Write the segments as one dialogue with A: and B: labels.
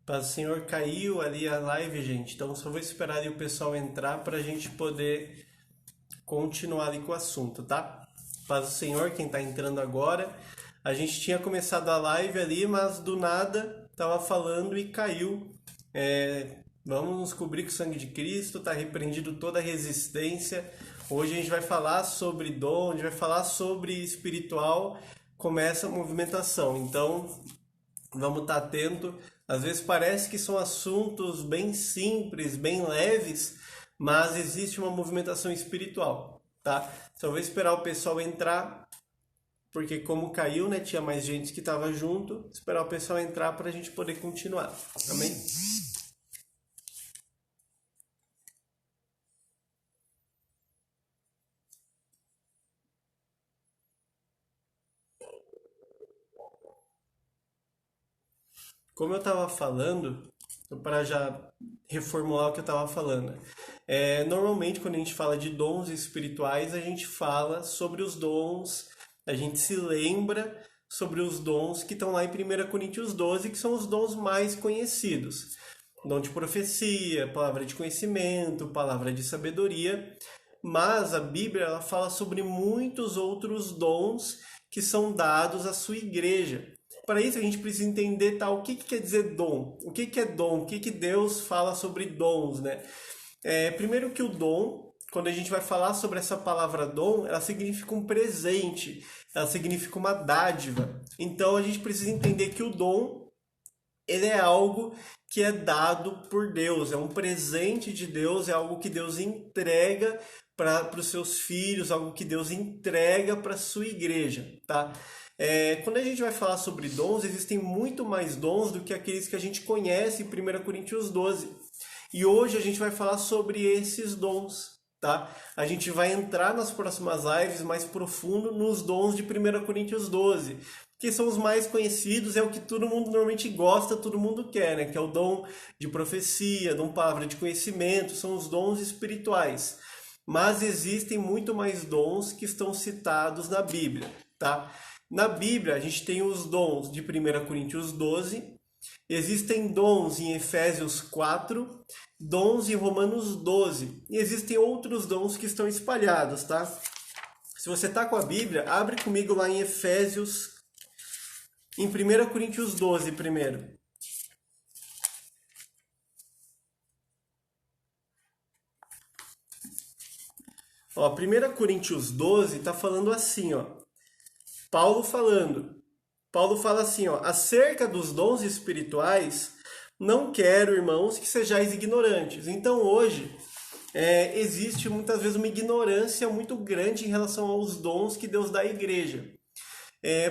A: Paz do Senhor, caiu ali a live, gente. Então só vou esperar ali o pessoal entrar para a gente poder continuar ali com o assunto, tá? Paz do Senhor, quem tá entrando agora. A gente tinha começado a live ali, mas do nada tava falando e caiu. Vamos nos cobrir com o sangue de Cristo, tá repreendido toda a resistência. Hoje a gente vai falar sobre dom, a gente vai falar sobre espiritual, começa a movimentação. Então, vamos estar atento. Às vezes parece que são assuntos bem simples, bem leves, mas existe uma movimentação espiritual, tá? Só vou esperar o pessoal entrar, porque como caiu, né, tinha mais gente que estava junto, esperar o pessoal entrar para a gente poder continuar. Amém? Como eu estava falando, para já reformular o que eu estava falando, normalmente quando a gente fala de dons espirituais, a gente fala sobre os dons, a gente se lembra sobre os dons que estão lá em 1 Coríntios 12, que são os dons mais conhecidos. Dom de profecia, palavra de conhecimento, palavra de sabedoria, mas a Bíblia ela fala sobre muitos outros dons que são dados à sua igreja. Para isso a gente precisa entender o que quer dizer dom, o que é dom, o que Deus fala sobre dons, né? Primeiro que o dom, quando a gente vai falar sobre essa palavra dom, ela significa um presente, ela significa uma dádiva. Então a gente precisa entender que o dom ele é algo que é dado por Deus, é um presente de Deus, é algo que Deus entrega para os seus filhos, algo que Deus entrega para a sua igreja, tá? Quando a gente vai falar sobre dons, existem muito mais dons do que aqueles que a gente conhece em 1 Coríntios 12. E hoje a gente vai falar sobre esses dons, tá? A gente vai entrar nas próximas lives mais profundo nos dons de 1 Coríntios 12, que são os mais conhecidos, é o que todo mundo normalmente gosta, todo mundo quer, né? Que é o dom de profecia, dom palavra de conhecimento, são os dons espirituais. Mas existem muito mais dons que estão citados na Bíblia, tá? Na Bíblia, a gente tem os dons de 1 Coríntios 12, existem dons em Efésios 4, dons em Romanos 12, e existem outros dons que estão espalhados, tá? Se você está com a Bíblia, abre comigo lá em Efésios, em 1 Coríntios 12 primeiro. Ó, 1 Coríntios 12 está falando assim, ó. Paulo falando. Paulo fala assim, ó, acerca dos dons espirituais, não quero, irmãos, que sejais ignorantes. Então hoje existe muitas vezes uma ignorância muito grande em relação aos dons que Deus dá à igreja.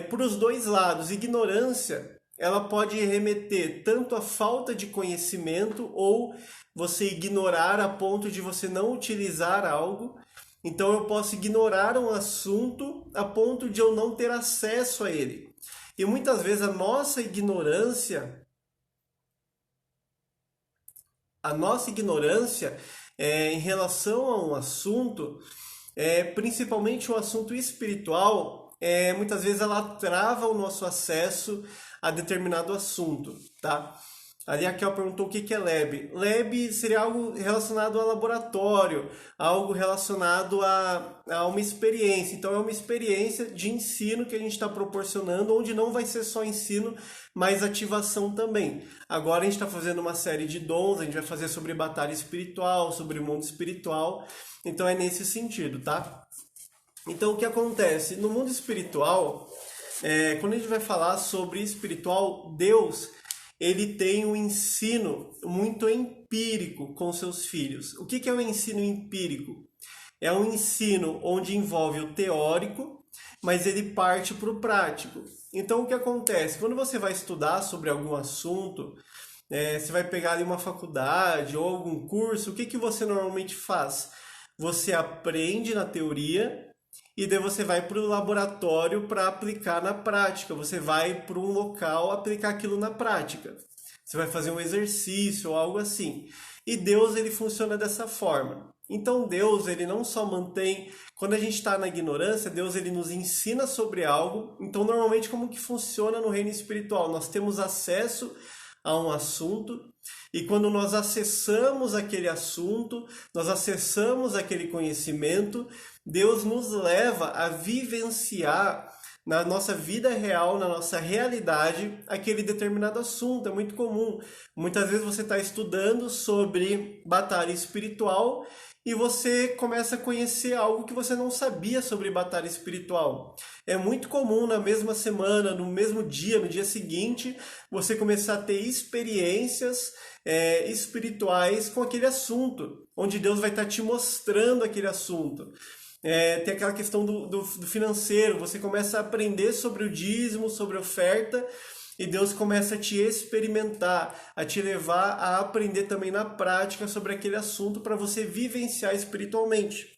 A: Por os dois lados, ignorância, ela pode remeter tanto à falta de conhecimento ou você ignorar a ponto de você não utilizar algo. Então eu posso ignorar um assunto a ponto de eu não ter acesso a ele. E muitas vezes a nossa ignorância em relação a um assunto, principalmente um assunto espiritual, muitas vezes ela trava o nosso acesso a determinado assunto, tá? Ali a Kel perguntou o que é lab. Lab seria algo relacionado a laboratório, algo relacionado a uma experiência. Então é uma experiência de ensino que a gente está proporcionando, onde não vai ser só ensino, mas ativação também. Agora a gente está fazendo uma série de dons, a gente vai fazer sobre batalha espiritual, sobre o mundo espiritual. Então é nesse sentido, tá? Então o que acontece? No mundo espiritual, quando a gente vai falar sobre espiritual, Deus ele tem um ensino muito empírico com seus filhos. O que é o ensino empírico? É um ensino onde envolve o teórico, mas ele parte para o prático. Então, o que acontece? Quando você vai estudar sobre algum assunto, você vai pegar ali uma faculdade ou algum curso, o que você normalmente faz? Você aprende na teoria e daí você vai para o laboratório para aplicar na prática. Você vai para um local aplicar aquilo na prática. Você vai fazer um exercício ou algo assim. E Deus ele funciona dessa forma. Então Deus ele não só mantém, quando a gente está na ignorância, Deus ele nos ensina sobre algo. Então normalmente como que funciona no reino espiritual? Nós temos acesso a um assunto, e quando nós acessamos aquele assunto, nós acessamos aquele conhecimento, Deus nos leva a vivenciar na nossa vida real, na nossa realidade, aquele determinado assunto. É muito comum. Muitas vezes você está estudando sobre batalha espiritual e você começa a conhecer algo que você não sabia sobre batalha espiritual. É muito comum na mesma semana, no mesmo dia, no dia seguinte, você começar a ter experiências espirituais com aquele assunto, onde Deus vai estar te mostrando aquele assunto. Tem aquela questão do financeiro, você começa a aprender sobre o dízimo, sobre a oferta, e Deus começa a te experimentar, a te levar a aprender também na prática sobre aquele assunto para você vivenciar espiritualmente.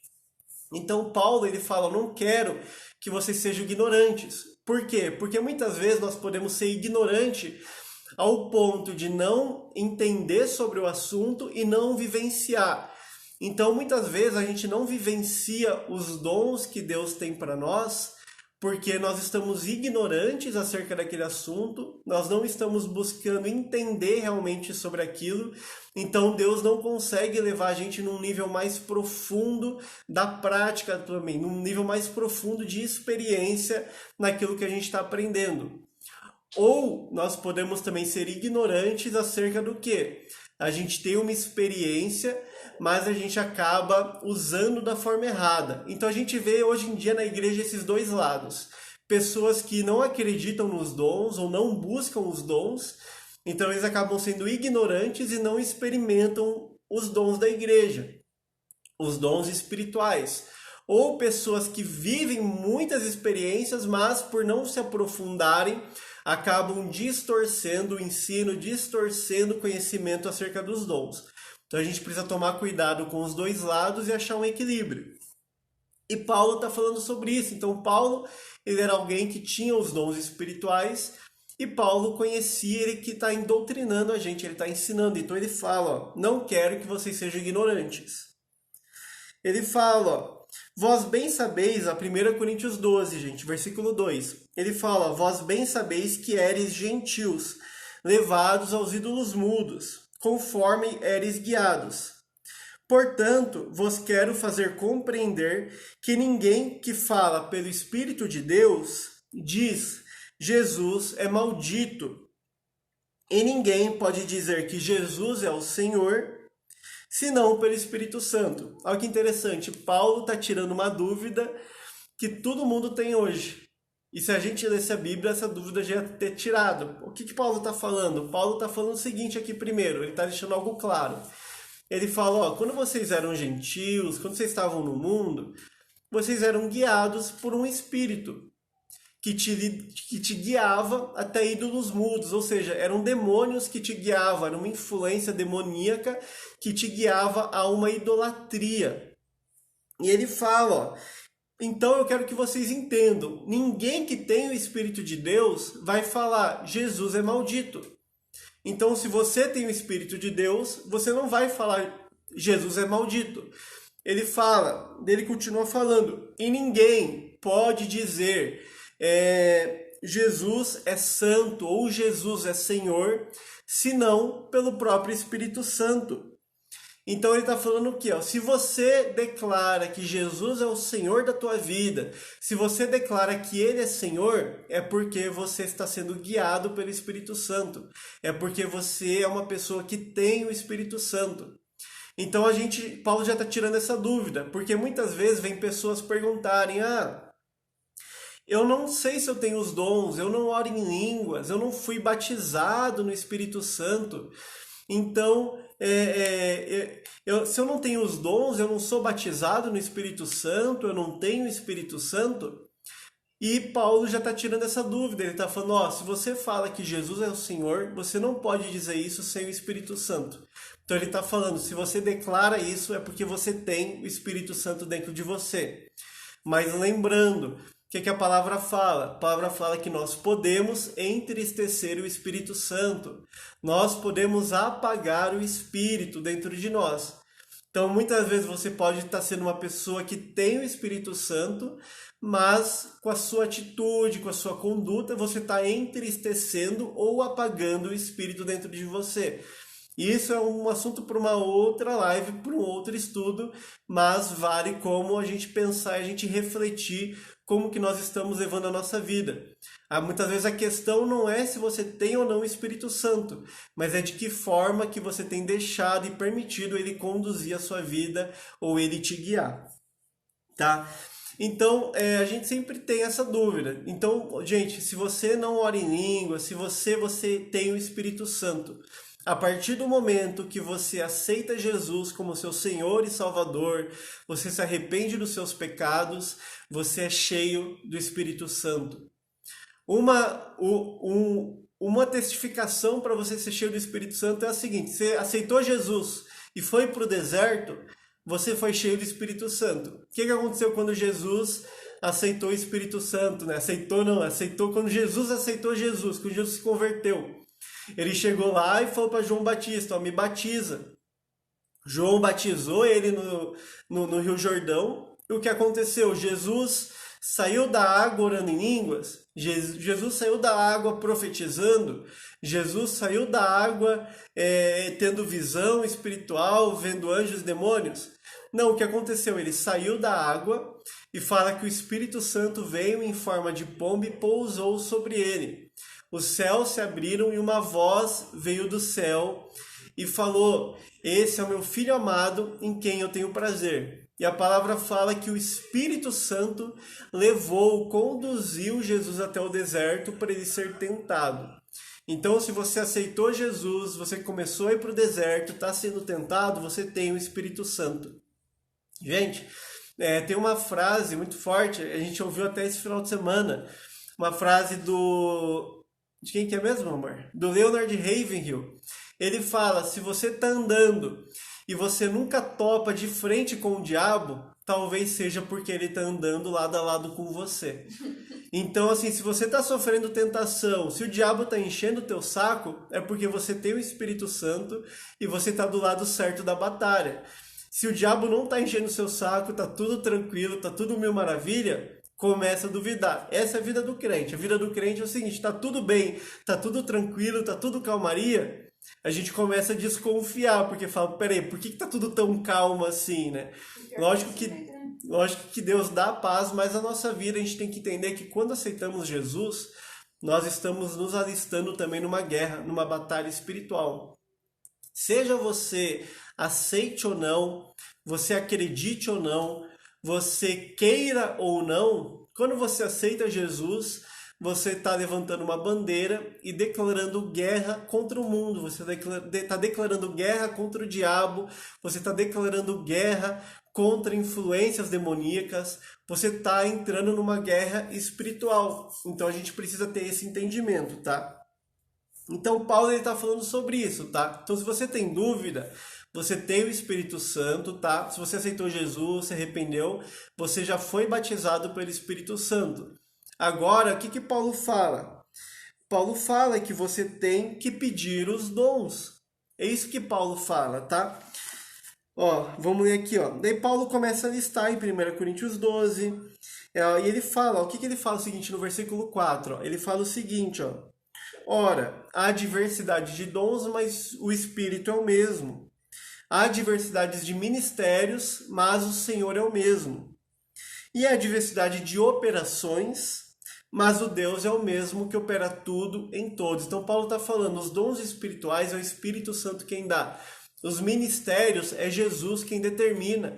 A: Então Paulo ele fala, não quero que vocês sejam ignorantes. Por quê? Porque muitas vezes nós podemos ser ignorantes ao ponto de não entender sobre o assunto e não vivenciar. Então, muitas vezes a gente não vivencia os dons que Deus tem para nós, porque nós estamos ignorantes acerca daquele assunto, nós não estamos buscando entender realmente sobre aquilo, então Deus não consegue levar a gente num nível mais profundo da prática também, num nível mais profundo de experiência naquilo que a gente está aprendendo. Ou nós podemos também ser ignorantes acerca do que? A gente tem uma experiência, mas a gente acaba usando da forma errada. Então a gente vê hoje em dia na igreja esses dois lados. Pessoas que não acreditam nos dons ou não buscam os dons, então eles acabam sendo ignorantes e não experimentam os dons da igreja, os dons espirituais. Ou pessoas que vivem muitas experiências, mas por não se aprofundarem, acabam distorcendo o ensino, distorcendo o conhecimento acerca dos dons. Então a gente precisa tomar cuidado com os dois lados e achar um equilíbrio. E Paulo está falando sobre isso. Então Paulo ele era alguém que tinha os dons espirituais e Paulo conhecia ele que está doutrinando a gente, ele está ensinando. Então ele fala, ó, não quero que vocês sejam ignorantes. Ele fala, ó, vós bem sabeis, a 1 Coríntios 12, gente, versículo 2. Ele fala, vós bem sabeis que éreis gentios, levados aos ídolos mudos, conforme éreis guiados. Portanto, vos quero fazer compreender que ninguém que fala pelo Espírito de Deus diz, Jesus é maldito. E ninguém pode dizer que Jesus é o Senhor, senão pelo Espírito Santo. Olha que interessante, Paulo está tirando uma dúvida que todo mundo tem hoje. E se a gente lesse a Bíblia, essa dúvida já ia ter tirado. O que Paulo está falando? Paulo está falando o seguinte aqui primeiro, ele está deixando algo claro. Ele fala, ó, quando vocês eram gentios, quando vocês estavam no mundo, vocês eram guiados por um Espírito que te guiava até ídolos mudos, ou seja, eram demônios que te guiavam, era uma influência demoníaca que te guiava a uma idolatria. E ele fala, ó, então eu quero que vocês entendam, ninguém que tem o Espírito de Deus vai falar, Jesus é maldito. Então se você tem o Espírito de Deus, você não vai falar, Jesus é maldito. Ele fala, ele continua falando, e ninguém pode dizer, Jesus é santo ou Jesus é Senhor, senão pelo próprio Espírito Santo. Então ele está falando o quê? Se você declara que Jesus é o Senhor da tua vida, se você declara que Ele é Senhor, é porque você está sendo guiado pelo Espírito Santo. É porque você é uma pessoa que tem o Espírito Santo. Então Paulo já está tirando essa dúvida, porque muitas vezes vem pessoas perguntarem, eu não sei se eu tenho os dons, eu não oro em línguas, eu não fui batizado no Espírito Santo. Então, se eu não tenho os dons, eu não sou batizado no Espírito Santo, eu não tenho o Espírito Santo. E Paulo já está tirando essa dúvida, ele está falando, se você fala que Jesus é o Senhor, você não pode dizer isso sem o Espírito Santo. Então ele está falando, se você declara isso, é porque você tem o Espírito Santo dentro de você. Mas lembrando, o que a palavra fala? A palavra fala que nós podemos entristecer o Espírito Santo. Nós podemos apagar o Espírito dentro de nós. Então, muitas vezes você pode estar sendo uma pessoa que tem o Espírito Santo, mas com a sua atitude, com a sua conduta, você está entristecendo ou apagando o espírito dentro de você. Isso é um assunto para uma outra live, para um outro estudo, mas vale como a gente pensar, a gente refletir como que nós estamos levando a nossa vida. Muitas vezes a questão não é se você tem ou não o Espírito Santo, mas é de que forma que você tem deixado e permitido ele conduzir a sua vida ou ele te guiar, tá? Então, a gente sempre tem essa dúvida. Então, gente, se você não ora em língua, se você tem o Espírito Santo, a partir do momento que você aceita Jesus como seu Senhor e Salvador, você se arrepende dos seus pecados, você é cheio do Espírito Santo. Uma testificação para você ser cheio do Espírito Santo é a seguinte: você aceitou Jesus e foi para o deserto, você foi cheio do Espírito Santo. O que aconteceu quando Jesus aceitou o Espírito Santo? Né? Aceitou quando Jesus aceitou Jesus, quando Jesus se converteu. Ele chegou lá e falou para João Batista: me batiza. João batizou ele no Rio Jordão. E o que aconteceu? Jesus saiu da água orando em línguas. Jesus saiu da água profetizando. Jesus saiu da água tendo visão espiritual, vendo anjos e demônios. Não, o que aconteceu? Ele saiu da água e fala que o Espírito Santo veio em forma de pomba e pousou sobre ele. Os céus se abriram e uma voz veio do céu e falou: esse é o meu filho amado em quem eu tenho prazer. E a palavra fala que o Espírito Santo conduziu Jesus até o deserto para ele ser tentado. Então, se você aceitou Jesus, você começou a ir para o deserto, está sendo tentado, você tem o Espírito Santo. Gente, tem uma frase muito forte, a gente ouviu até esse final de semana, uma frase de quem que é mesmo, amor? Do Leonard Ravenhill. Ele fala: se você está andando e você nunca topa de frente com o diabo, talvez seja porque ele está andando lado a lado com você. Então, assim, se você está sofrendo tentação, se o diabo está enchendo o teu saco, é porque você tem o Espírito Santo e você está do lado certo da batalha. Se o diabo não está enchendo o seu saco, está tudo tranquilo, está tudo mil maravilha, começa a duvidar. Essa é a vida do crente. A vida do crente é o seguinte: tá tudo bem, tá tudo tranquilo, tá tudo calmaria. A gente começa a desconfiar, porque fala: peraí, por que tá tudo tão calmo assim, né? Lógico que Deus dá paz, mas a nossa vida a gente tem que entender que quando aceitamos Jesus, nós estamos nos alistando também numa guerra, numa batalha espiritual. Seja você aceite ou não, você acredite ou não, você queira ou não, quando você aceita Jesus, você está levantando uma bandeira e declarando guerra contra o mundo, você está declarando guerra contra o diabo, você está declarando guerra contra influências demoníacas, você está entrando numa guerra espiritual. Então a gente precisa ter esse entendimento, tá? Então Paulo está falando sobre isso, tá? Então se você tem dúvida, você tem o Espírito Santo, tá? Se você aceitou Jesus, se arrependeu, você já foi batizado pelo Espírito Santo. Agora, o que Paulo fala? Paulo fala que você tem que pedir os dons. É isso que Paulo fala, tá? Vamos ler aqui, Daí Paulo começa a listar em 1 Coríntios 12. E ele fala, o que ele fala o seguinte no versículo 4? Ele fala o seguinte, ora, há diversidade de dons, mas o Espírito é o mesmo. Há diversidades de ministérios, mas o Senhor é o mesmo. E há diversidade de operações, mas o Deus é o mesmo que opera tudo em todos. Então Paulo está falando, os dons espirituais é o Espírito Santo quem dá. Os ministérios é Jesus quem determina.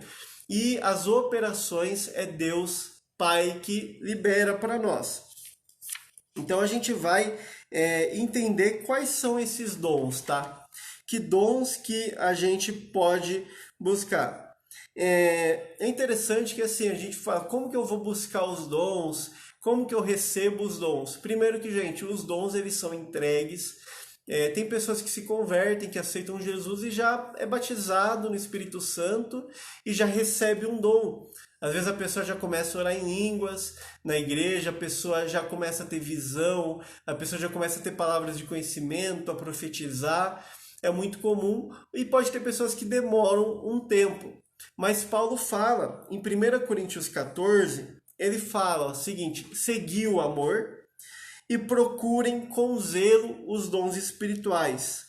A: E as operações é Deus Pai que libera para nós. Então a gente vai entender quais são esses dons, tá? Que dons que a gente pode buscar. É interessante que assim, a gente fala, como que eu vou buscar os dons? Como que eu recebo os dons? Primeiro que, gente, os dons eles são entregues. Tem pessoas que se convertem, que aceitam Jesus e já é batizado no Espírito Santo e já recebe um dom. Às vezes a pessoa já começa a orar em línguas na igreja, a pessoa já começa a ter visão, a pessoa já começa a ter palavras de conhecimento, a profetizar. É muito comum e pode ter pessoas que demoram um tempo. Mas Paulo fala em 1 Coríntios 14, ele fala o seguinte: segui o amor e procurem com zelo os dons espirituais,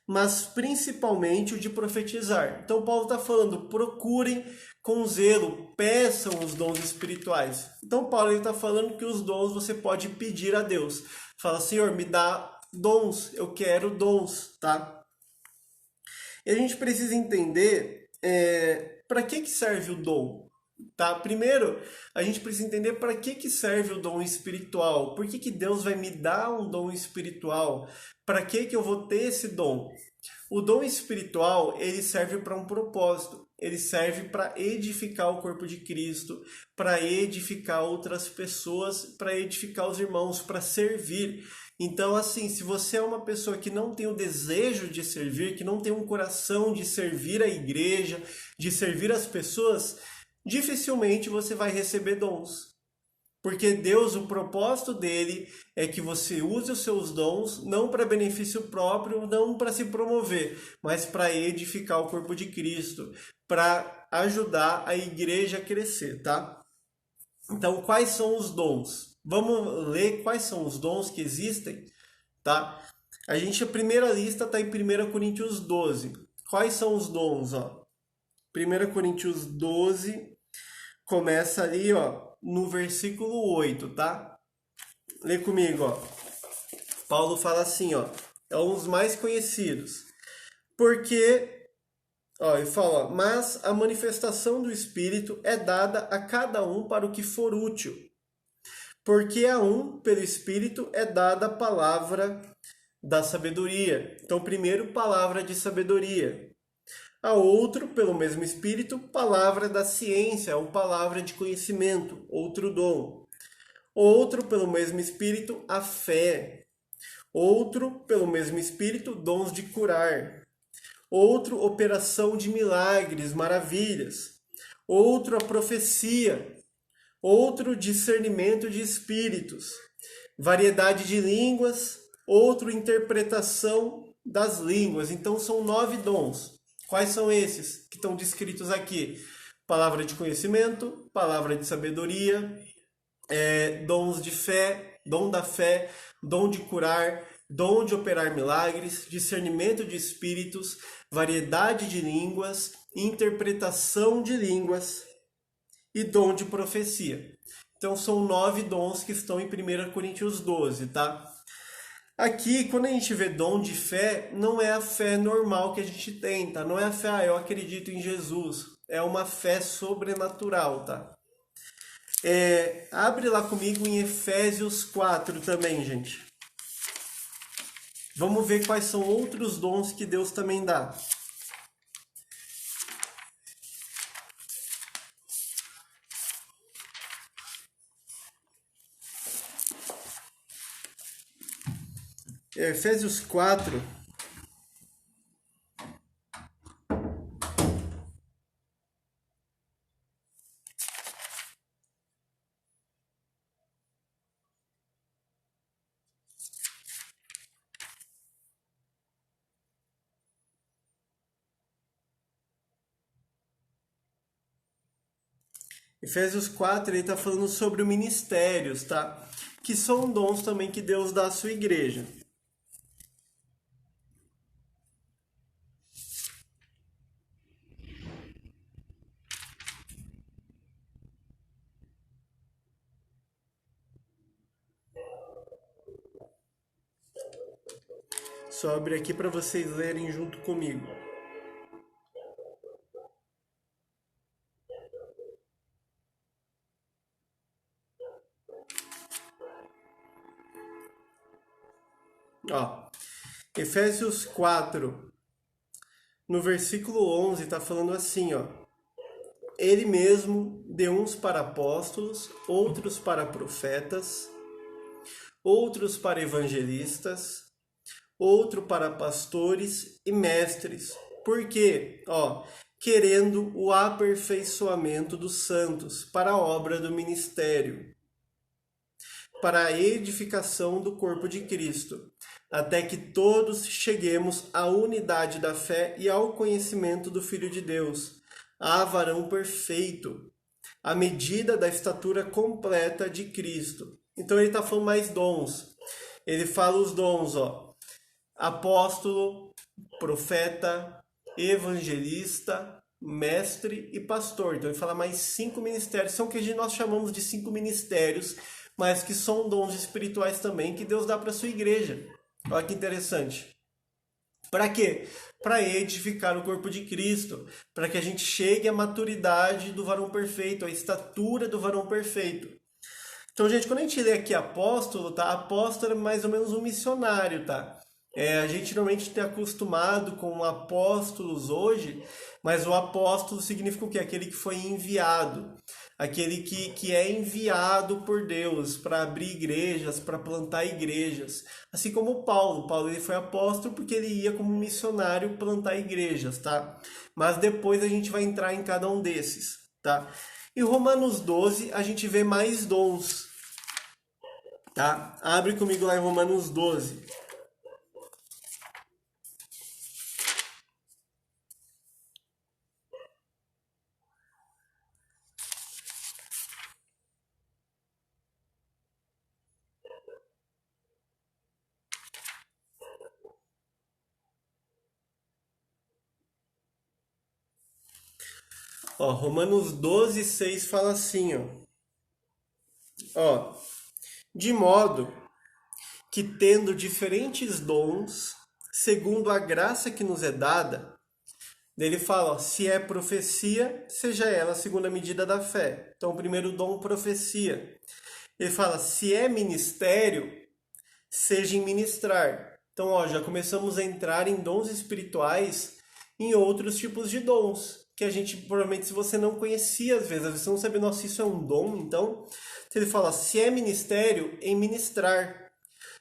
A: mas principalmente o de profetizar. Então Paulo está falando, procurem com zelo, peçam os dons espirituais. Então Paulo está falando que os dons você pode pedir a Deus. Fala, Senhor, me dá dons, eu quero dons, tá? E a gente precisa entender para que serve o dom. Tá? Primeiro, a gente precisa entender para que serve o dom espiritual. Por que Deus vai me dar um dom espiritual? Para que eu vou ter esse dom? O dom espiritual, ele serve para um propósito. Ele serve para edificar o corpo de Cristo, para edificar outras pessoas, para edificar os irmãos, para servir. Então, assim, se você é uma pessoa que não tem o desejo de servir, que não tem um coração de servir a igreja, de servir as pessoas, dificilmente você vai receber dons. Porque Deus, o propósito dele é que você use os seus dons não para benefício próprio, não para se promover, mas para edificar o corpo de Cristo, para ajudar a igreja a crescer, tá? Então, quais são os dons? Vamos ler quais são os dons que existem, tá? A primeira lista está em 1 Coríntios 12. Quais são os dons, ó? 1 Coríntios 12, começa ali, ó, no versículo 8, tá? Lê comigo, ó. Paulo fala assim, ó, é um dos mais conhecidos. Porque, ó, ele fala, mas a manifestação do Espírito é dada a cada um para o que for útil. Porque a um, pelo Espírito, é dada a palavra da sabedoria. Então, primeiro, palavra de sabedoria. A outro, pelo mesmo Espírito, palavra da ciência, ou palavra de conhecimento, outro dom. Outro, pelo mesmo Espírito, a fé. Outro, pelo mesmo Espírito, dons de curar. Outro, operação de milagres, maravilhas. Outro, a profecia. Outro, discernimento de espíritos. Variedade de línguas. Outro, interpretação das línguas. Então, são 9 dons. Quais são esses que estão descritos aqui? Palavra de conhecimento, palavra de sabedoria, dons de fé, dom da fé, dom de curar, dom de operar milagres, discernimento de espíritos, variedade de línguas, interpretação de línguas e dom de profecia. Então são 9 dons que estão em 1 Coríntios 12, tá? Aqui, quando a gente vê dom de fé, não é a fé normal que a gente tem, tá? Não é a fé, eu acredito em Jesus. É uma fé sobrenatural, tá? Abre lá comigo em Efésios 4 também, gente. Vamos ver quais são outros dons que Deus também dá. Efésios 4. Efésios 4, ele está falando sobre os ministérios, tá? Que são dons também que Deus dá à sua igreja. Só abrir aqui para vocês lerem junto comigo. Ó, Efésios 4, no versículo 11, está falando assim, ó. Ele mesmo deu uns para apóstolos, outros para profetas, outros para evangelistas, outro para pastores e mestres. Por quê? Ó, querendo o aperfeiçoamento dos santos para a obra do ministério, para a edificação do corpo de Cristo, até que todos cheguemos à unidade da fé e ao conhecimento do Filho de Deus, a varão perfeito, a medida da estatura completa de Cristo. Então ele está falando mais dons. Ele fala os dons, ó. Apóstolo, profeta, evangelista, mestre e pastor. Então ele fala mais 5 ministérios. São o que nós chamamos de 5 ministérios, mas que são dons espirituais também que Deus dá para a sua igreja. Olha que interessante. Para quê? Para edificar o corpo de Cristo, para que a gente chegue à maturidade do varão perfeito, à estatura do varão perfeito. Então, gente, quando a gente lê aqui apóstolo, tá? Apóstolo é mais ou menos um missionário, tá? A gente normalmente está acostumado com apóstolos hoje, mas o apóstolo significa o quê? Aquele que foi enviado. Aquele que é enviado por Deus para abrir igrejas, para plantar igrejas. Assim como Paulo. Paulo ele foi apóstolo porque ele ia como missionário plantar igrejas, tá? Mas depois a gente vai entrar em cada um desses, tá? Em Romanos 12 a gente vê mais dons, tá? Abre comigo lá em Romanos 12. Ó, Romanos 12, 6 fala assim, ó. De modo que tendo diferentes dons, segundo a graça que nos é dada, ele fala, ó, se é profecia, seja ela segundo a medida da fé. Então, o primeiro dom, profecia. Ele fala, se é ministério, seja em ministrar. Então, ó, já começamos a entrar em dons espirituais, em outros tipos de dons, que a gente, provavelmente, se você não conhecia, às vezes você não sabe, nossa, isso é um dom, então, ele fala, se é ministério, em ministrar.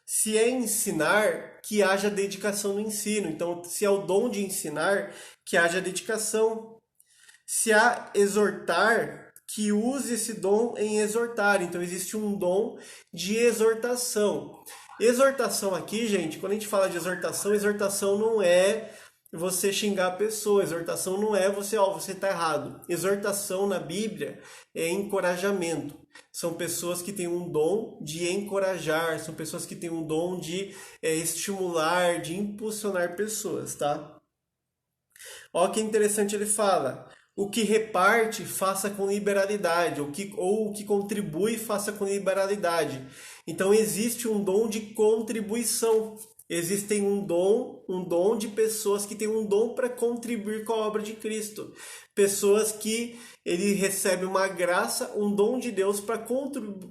A: Se é ensinar, que haja dedicação no ensino. Então, se é o dom de ensinar, que haja dedicação. Se há exortar, que use esse dom em exortar. Então, existe um dom de exortação. Exortação aqui, gente, quando a gente fala de exortação, exortação não é você xingar a pessoa. Exortação não é você, ó, você está errado. Exortação na Bíblia é encorajamento. São pessoas que têm um dom de encorajar, são pessoas que têm um dom de estimular, de impulsionar pessoas, tá? Olha que interessante ele fala. O que reparte, faça com liberalidade, ou o que contribui, faça com liberalidade. Então existe um dom de contribuição. Existem um dom de pessoas que têm um dom para contribuir com a obra de Cristo. Pessoas que ele recebe uma graça, um dom de Deus para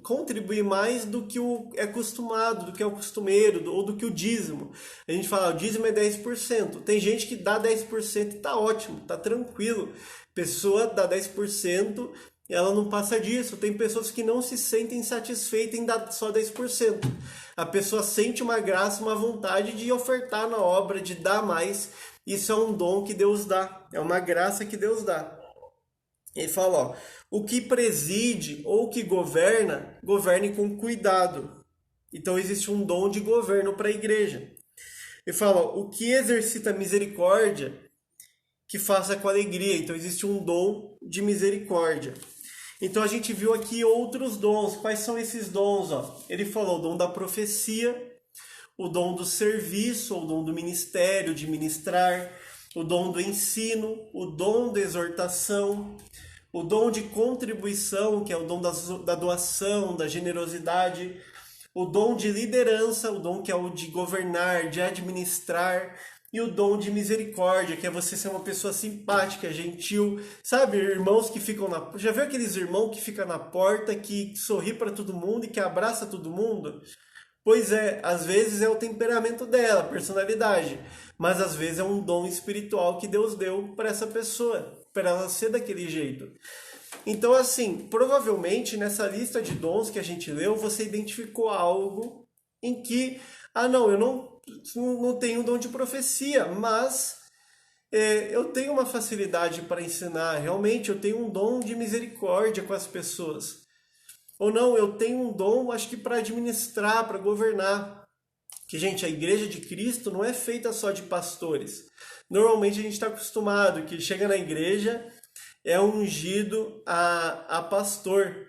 A: contribuir mais do que o é acostumado, do que é o costumeiro, ou do que o dízimo. A gente fala, o dízimo é 10%. Tem gente que dá 10% e tá ótimo, tá tranquilo. Pessoa dá 10%, ela não passa disso. Tem pessoas que não se sentem satisfeitas em dar só 10%. A pessoa sente uma graça, uma vontade de ofertar na obra, de dar mais. Isso é um dom que Deus dá, é uma graça que Deus dá. Ele fala, ó, o que preside ou que governa, governe com cuidado. Então existe um dom de governo para a igreja. Ele fala, ó, o que exercita misericórdia, que faça com alegria. Então existe um dom de misericórdia. Então a gente viu aqui outros dons. Quais são esses dons? Ó? Ele falou o dom da profecia, o dom do serviço, o dom do ministério, de ministrar, o dom do ensino, o dom da exortação, o dom de contribuição, que é o dom da doação, da generosidade, o dom de liderança, o dom que é o de governar, de administrar, e o dom de misericórdia, que é você ser uma pessoa simpática, gentil, sabe? Irmãos que ficam na... Já viu aqueles irmãos que ficam na porta, que sorri para todo mundo e que abraça todo mundo? Pois é, às vezes é o temperamento dela, a personalidade, mas às vezes é um dom espiritual que Deus deu para essa pessoa, para ela ser daquele jeito. Então, assim, provavelmente nessa lista de dons que a gente leu, você identificou algo em que, não, eu não tenho dom de profecia, mas eu tenho uma facilidade para ensinar, realmente eu tenho um dom de misericórdia com as pessoas. Ou não, eu tenho um dom, acho que para administrar, para governar. Que, gente, a igreja de Cristo não é feita só de pastores. Normalmente a gente está acostumado que chega na igreja é ungido a pastor,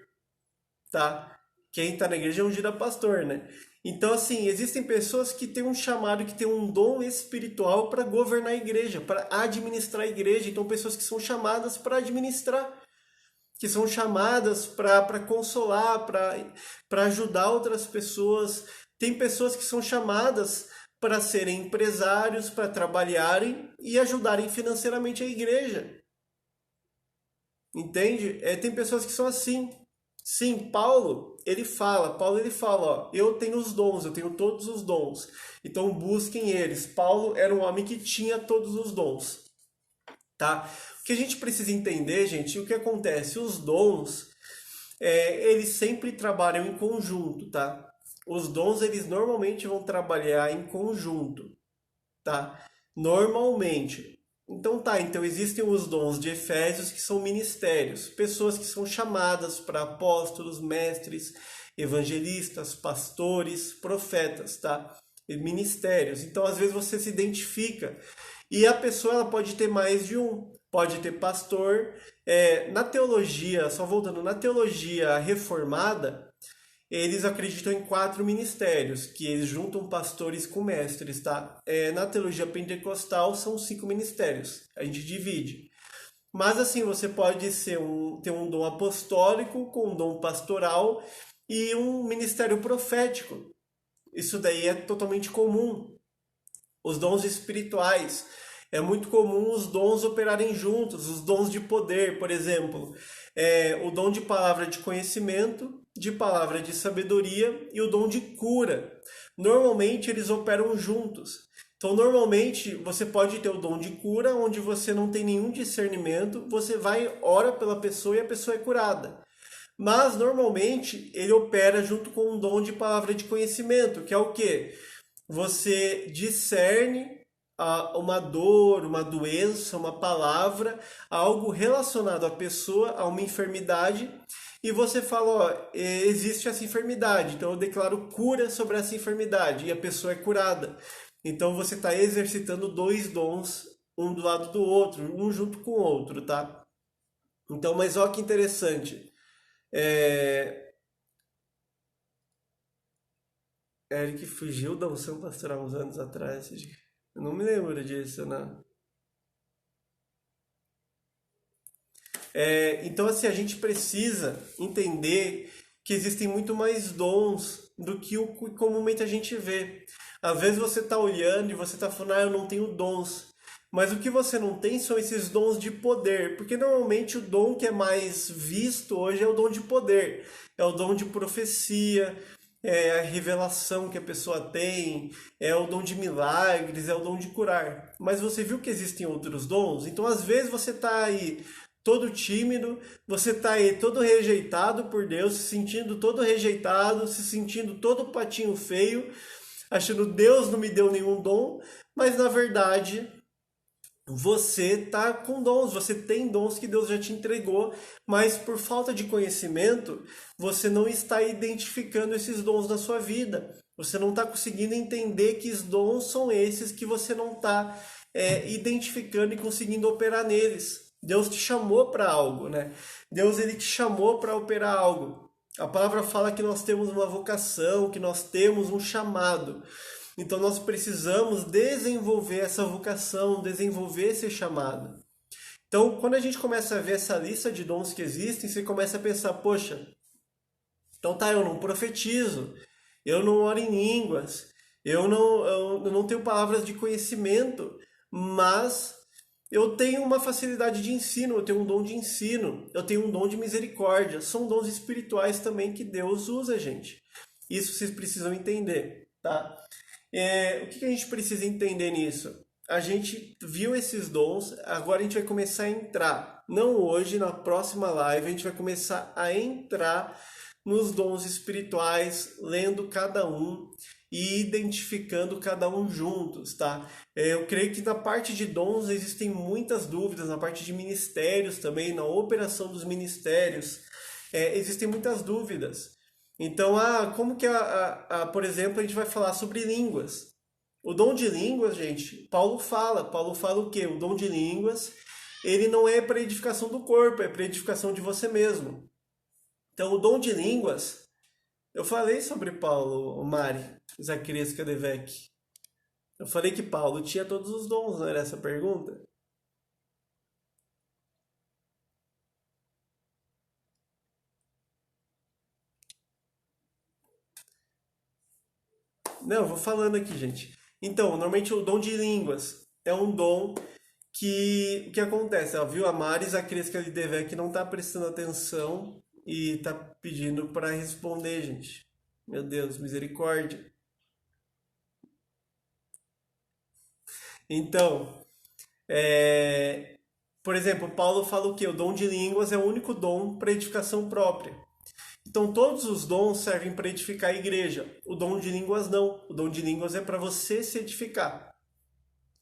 A: tá? Quem está na igreja é ungido a pastor, né? Então, assim, existem pessoas que têm um chamado, que têm um dom espiritual para governar a igreja, para administrar a igreja. Então, pessoas que são chamadas para administrar, que são chamadas para consolar, para ajudar outras pessoas. Tem pessoas que são chamadas para serem empresários, para trabalharem e ajudarem financeiramente a igreja. Entende? Tem pessoas que são assim. Sim, Paulo ele fala, ó, eu tenho os dons, eu tenho todos os dons. Então busquem eles. Paulo era um homem que tinha todos os dons, tá? O que a gente precisa entender, gente, o que acontece? Os dons, eles sempre trabalham em conjunto, tá? Os dons, eles normalmente vão trabalhar em conjunto, tá? Normalmente. Então existem os dons de Efésios que são ministérios, pessoas que são chamadas para apóstolos, mestres, evangelistas, pastores, profetas, tá? E ministérios. Então às vezes você se identifica e a pessoa ela pode ter mais de um, pode ter pastor. Na teologia, só voltando, na teologia reformada, eles acreditam em 4 ministérios, que eles juntam pastores com mestres, tá? Na teologia pentecostal são 5 ministérios, a gente divide. Mas assim, você pode ter um dom apostólico com um dom pastoral e um ministério profético. Isso daí é totalmente comum. Os dons espirituais. É muito comum os dons operarem juntos, os dons de poder, por exemplo, o dom de palavra de conhecimento, de palavra de sabedoria e o dom de cura. Normalmente eles operam juntos. Então, normalmente você pode ter o dom de cura, onde você não tem nenhum discernimento, você vai, ora pela pessoa e a pessoa é curada. Mas normalmente ele opera junto com um dom de palavra de conhecimento, que é o quê? Você discerne uma dor, uma doença, uma palavra, algo relacionado à pessoa, a uma enfermidade, e você fala, ó, existe essa enfermidade, então eu declaro cura sobre essa enfermidade, e a pessoa é curada. Então você está exercitando 2 dons, um do lado do outro, um junto com o outro, tá? Então, mas olha que interessante. Eric fugiu da unção pastoral uns anos atrás. Eu não me lembro disso, não. Então, assim, a gente precisa entender que existem muito mais dons do que o que comumente a gente vê. Às vezes você está olhando e você está falando, eu não tenho dons. Mas o que você não tem são esses dons de poder. Porque normalmente o dom que é mais visto hoje é o dom de poder. É o dom de profecia, é a revelação que a pessoa tem, é o dom de milagres, é o dom de curar. Mas você viu que existem outros dons? Então, às vezes, você está aí todo tímido, você está aí todo rejeitado por Deus, se sentindo todo rejeitado, se sentindo todo patinho feio, achando Deus não me deu nenhum dom, mas na verdade você tá com dons, você tem dons que Deus já te entregou, mas por falta de conhecimento, você não está identificando esses dons na sua vida. Você não está conseguindo entender que os dons são esses que você não está identificando e conseguindo operar neles. Deus te chamou para algo, né? Deus ele te chamou para operar algo. A palavra fala que nós temos uma vocação, que nós temos um chamado. Então nós precisamos desenvolver essa vocação, desenvolver esse chamado. Então, quando a gente começa a ver essa lista de dons que existem, você começa a pensar, poxa, então tá, eu não profetizo, eu não oro em línguas, eu não tenho palavras de conhecimento, mas eu tenho uma facilidade de ensino, eu tenho um dom de ensino, eu tenho um dom de misericórdia. São dons espirituais também que Deus usa, gente. Isso vocês precisam entender, tá? O que a gente precisa entender nisso? A gente viu esses dons, agora a gente vai começar a entrar. Não hoje, na próxima live, a gente vai começar a entrar nos dons espirituais, lendo cada um e identificando cada um juntos, tá? Eu creio que na parte de dons existem muitas dúvidas, na parte de ministérios também, na operação dos ministérios, existem muitas dúvidas. Então, como que, por exemplo, a gente vai falar sobre línguas? O dom de línguas, gente, Paulo fala o quê? O dom de línguas ele não é para edificação do corpo, é para edificação de você mesmo. Então, o dom de línguas, eu falei sobre Paulo, Mari, Zacarias Kadevec. Eu falei que Paulo tinha todos os dons, não era essa a pergunta? Não, eu vou falando aqui, gente. Então, normalmente o dom de línguas é um dom que o que acontece? Ó, viu? A Mari Zacarias Kadevec não está prestando atenção e está pedindo para responder, gente. Meu Deus, misericórdia. Então, por exemplo, Paulo fala o quê? O dom de línguas é o único dom para edificação própria. Então, todos os dons servem para edificar a igreja. O dom de línguas não. O dom de línguas é para você se edificar.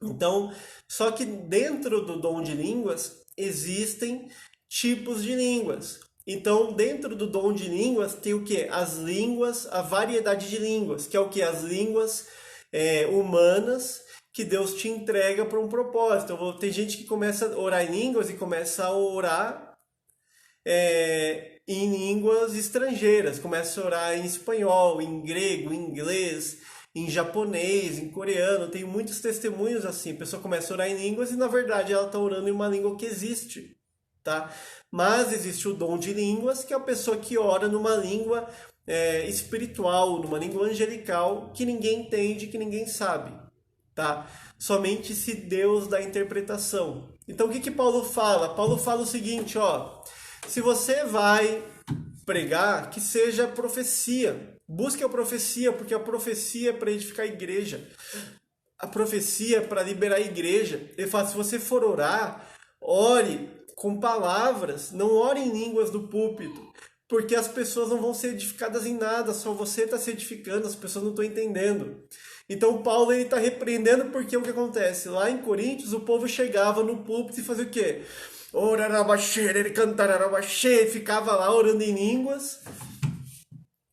A: Então, só que dentro do dom de línguas existem tipos de línguas. Então, dentro do dom de línguas tem o que? As línguas, a variedade de línguas, que é o que? As línguas humanas que Deus te entrega para um propósito. Então, tem gente que começa a orar em línguas e começa a orar em línguas estrangeiras, começa a orar em espanhol, em grego, em inglês, em japonês, em coreano. Tem muitos testemunhos assim. A pessoa começa a orar em línguas e na verdade ela está orando em uma língua que existe, tá? Mas existe o dom de línguas, que é a pessoa que ora numa língua espiritual, numa língua angelical, que ninguém entende, que ninguém sabe, tá? Somente se Deus dá a interpretação. Então o que que Paulo fala? Paulo fala o seguinte, ó: se você vai pregar, que seja profecia. Busque a profecia, porque a profecia é para edificar a igreja. A profecia é para liberar a igreja. Ele fala, se você for orar, ore com palavras, não ore em línguas do púlpito, porque as pessoas não vão ser edificadas em nada, só você está se edificando, as pessoas não estão entendendo. Então Paulo está repreendendo porque o que acontece? Lá em Coríntios, o povo chegava no púlpito e fazia o quê? Ele cantararabaxê, ficava lá orando em línguas,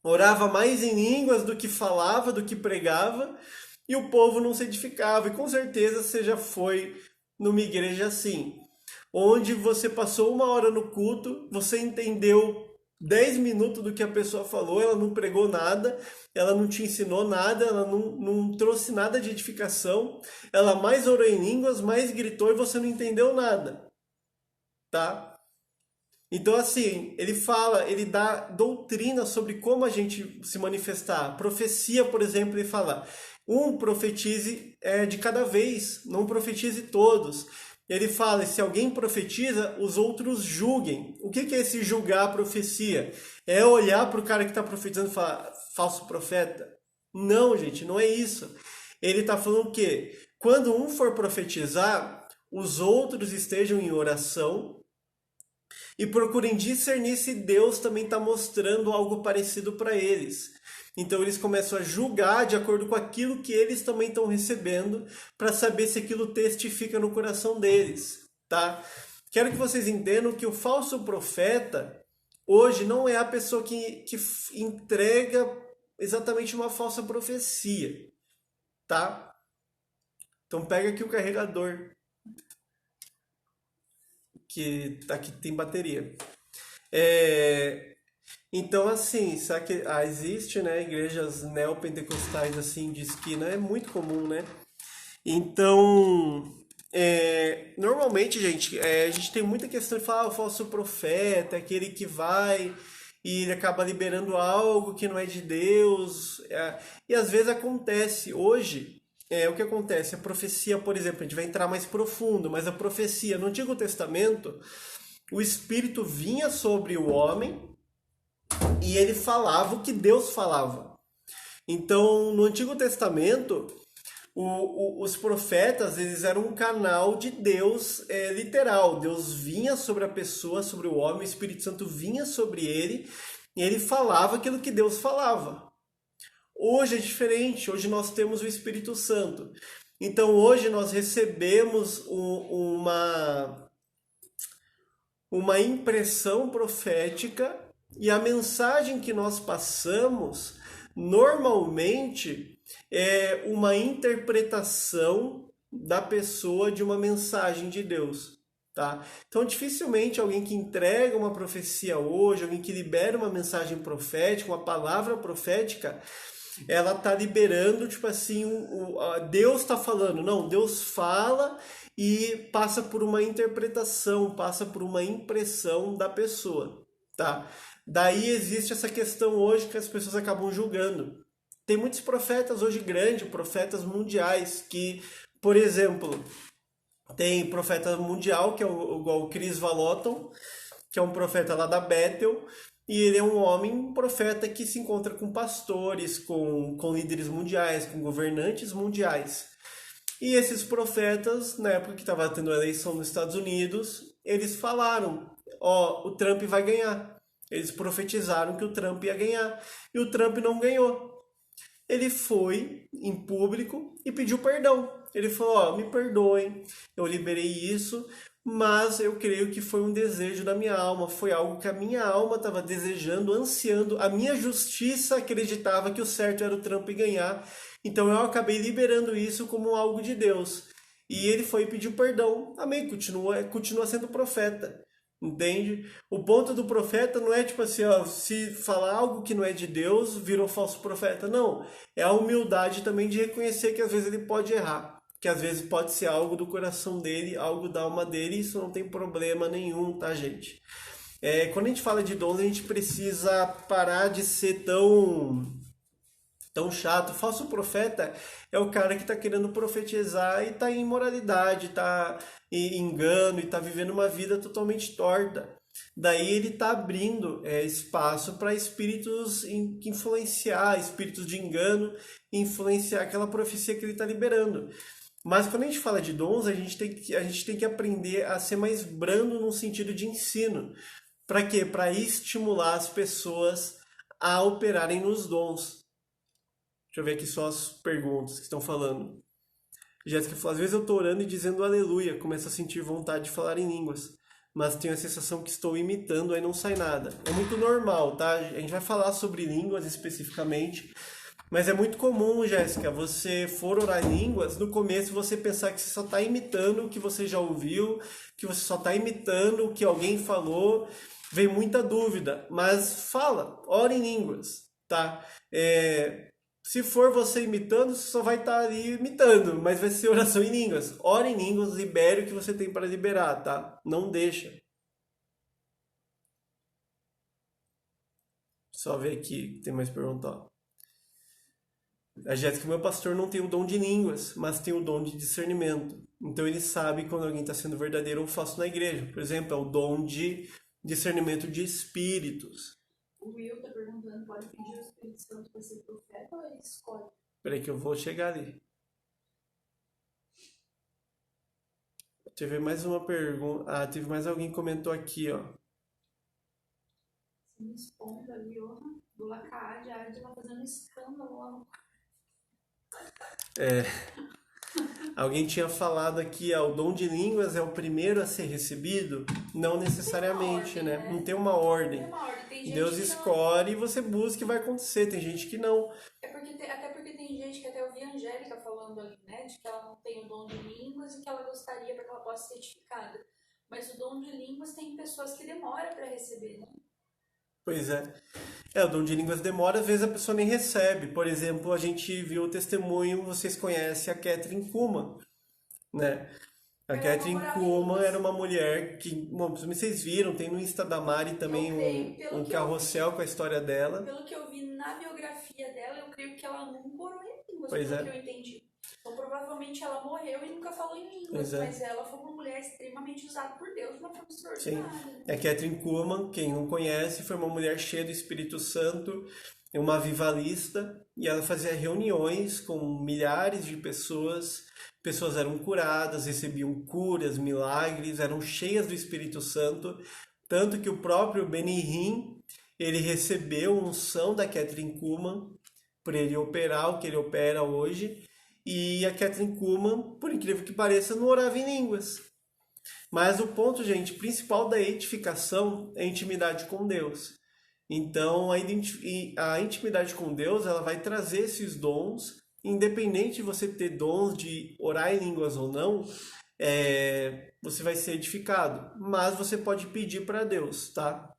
A: orava mais em línguas do que falava, do que pregava, e o povo não se edificava. E com certeza você já foi numa igreja assim, onde você passou uma hora no culto, você entendeu 10 minutos do que a pessoa falou, ela não pregou nada, ela não te ensinou nada, ela não trouxe nada de edificação, ela mais orou em línguas, mais gritou e você não entendeu nada. Tá? Então, assim, ele fala, ele dá doutrina sobre como a gente se manifestar. Profecia, por exemplo, ele fala, profetize de cada vez, não profetize todos. Ele fala, se alguém profetiza, os outros julguem. O que é esse julgar a profecia? É olhar para o cara que está profetizando e falar, falso profeta? Não, gente, não é isso. Ele está falando o quê? Quando um for profetizar, os outros estejam em oração e procurem discernir se Deus também está mostrando algo parecido para eles. Então eles começam a julgar de acordo com aquilo que eles também estão recebendo, para saber se aquilo testifica no coração deles, tá? Quero que vocês entendam que o falso profeta hoje não é a pessoa que entrega exatamente uma falsa profecia, tá? Então pega aqui o carregador, que aqui tem bateria. Então, assim, sabe que existe, né, igrejas neopentecostais assim de esquina, é muito comum, né? Então, normalmente, gente, a gente tem muita questão de falar, o falso profeta, aquele que vai e ele acaba liberando algo que não é de Deus. E às vezes acontece. Hoje, o que acontece? A profecia, por exemplo, a gente vai entrar mais profundo, mas a profecia no Antigo Testamento, o Espírito vinha sobre o homem e ele falava o que Deus falava. Então, no Antigo Testamento, os profetas, eles eram um canal de Deus literal. Deus vinha sobre a pessoa, sobre o homem, o Espírito Santo vinha sobre ele e ele falava aquilo que Deus falava. Hoje é diferente, hoje nós temos o Espírito Santo. Então hoje nós recebemos uma impressão profética e a mensagem que nós passamos normalmente é uma interpretação da pessoa de uma mensagem de Deus, tá? Então, dificilmente alguém que entrega uma profecia hoje, alguém que libera uma mensagem profética, uma palavra profética, ela tá liberando, tipo assim, Deus tá falando. Não, Deus fala e passa por uma interpretação, passa por uma impressão da pessoa, tá? Daí existe essa questão hoje que as pessoas acabam julgando. Tem muitos profetas hoje grandes, profetas mundiais, que, por exemplo, tem profeta mundial, que é igual o Chris Vallotton, que é um profeta lá da Bethel, e ele é um homem, um profeta que se encontra com pastores, com líderes mundiais, com governantes mundiais. E esses profetas, na época que estava tendo a eleição nos Estados Unidos, eles falaram, ó, o Trump vai ganhar. Eles profetizaram que o Trump ia ganhar. E o Trump não ganhou. Ele foi em público e pediu perdão. Ele falou, ó, me perdoem, eu liberei isso, mas eu creio que foi um desejo da minha alma, foi algo que a minha alma estava desejando, ansiando, a minha justiça acreditava que o certo era o Trump ganhar, então eu acabei liberando isso como algo de Deus. E ele foi e pediu perdão, amém, continua sendo profeta. Entende? O ponto do profeta não é tipo assim, ó, se falar algo que não é de Deus, vira um falso profeta. Não. É a humildade também de reconhecer que às vezes ele pode errar. Que às vezes pode ser algo do coração dele, algo da alma dele, isso não tem problema nenhum, tá, gente? Quando a gente fala de dons, a gente precisa parar de ser tão chato. Falso profeta é o cara que está querendo profetizar e está em imoralidade, está em engano e está vivendo uma vida totalmente torta. Daí ele está abrindo espaço para espíritos influenciar, espíritos de engano, influenciar aquela profecia que ele está liberando. Mas quando a gente fala de dons, a gente tem que aprender a ser mais brando no sentido de ensino. Para quê? Para estimular as pessoas a operarem nos dons. Deixa eu ver aqui só as perguntas que estão falando. Jéssica falou, às vezes eu estou orando e dizendo aleluia, começo a sentir vontade de falar em línguas, mas tenho a sensação que estou imitando, aí não sai nada. É muito normal, tá? A gente vai falar sobre línguas especificamente, mas é muito comum, Jéssica, você for orar em línguas, no começo você pensar que você só está imitando o que você já ouviu, que você só está imitando o que alguém falou, vem muita dúvida, mas fala, ora em línguas, tá? Se for você imitando, você só vai estar ali imitando, mas vai ser oração em línguas. Ora em línguas, libere o que você tem para liberar, tá? Não deixa. Só ver aqui, tem mais pergunta. Ó. A Jéssica, meu pastor não tem o dom de línguas, mas tem o dom de discernimento. Então ele sabe quando alguém está sendo verdadeiro ou falso na igreja. Por exemplo, é o dom de discernimento de espíritos.
B: O Will tá perguntando, pode pedir o Espírito Santo para ser profeta ou ele escolhe?
A: Peraí que eu vou chegar ali. Teve mais uma pergunta. Ah, teve mais alguém que comentou aqui, ó.
B: Se me expondo ali, ó, do Lacaade, a Adi lá fazendo escândalo lá no...
A: Alguém tinha falado aqui, ó, o dom de línguas é o primeiro a ser recebido? Não necessariamente,
B: ordem,
A: né? Não tem uma ordem.
B: Tem uma ordem, tem gente
A: Deus
B: que não...
A: escolhe e você busca e vai acontecer. Tem gente que não.
B: Até porque tem gente que até eu vi a Angélica falando ali, né, de que ela não tem o dom de línguas e que ela gostaria para que ela possa ser edificada. Mas o dom de línguas tem pessoas que demoram para receber, né?
A: Pois é. O dom de línguas demora, às vezes a pessoa nem recebe. Por exemplo, a gente viu o testemunho, vocês conhecem a Catherine Kuhlman, né? A Catherine Kuhlman era uma mulher que, bom, vocês viram, tem no Insta da Mari também um carrossel com a história dela.
B: Pelo que eu vi na biografia dela, eu creio que ela nunca orou em línguas,
A: Pois
B: pelo que eu entendi. Então provavelmente ela morreu e nunca falou em línguas, mas ela foi uma mulher extremamente usada por Deus de uma forma extraordinária.
A: Sim, a Catherine Kuhlman, quem não conhece, foi uma mulher cheia do Espírito Santo, uma avivalista, e ela fazia reuniões com milhares de pessoas. Pessoas eram curadas, recebiam curas, milagres, eram cheias do Espírito Santo, tanto que o próprio Benny Hinn, ele recebeu a unção da Catherine Kuhlman para ele operar o que ele opera hoje, e a Catherine Kuhlman, por incrível que pareça, não orava em línguas. Mas o ponto, gente, principal da edificação é a intimidade com Deus. Então, a intimidade com Deus, ela vai trazer esses dons, independente de você ter dons de orar em línguas ou não, você vai ser edificado. Mas você pode pedir para Deus, tá?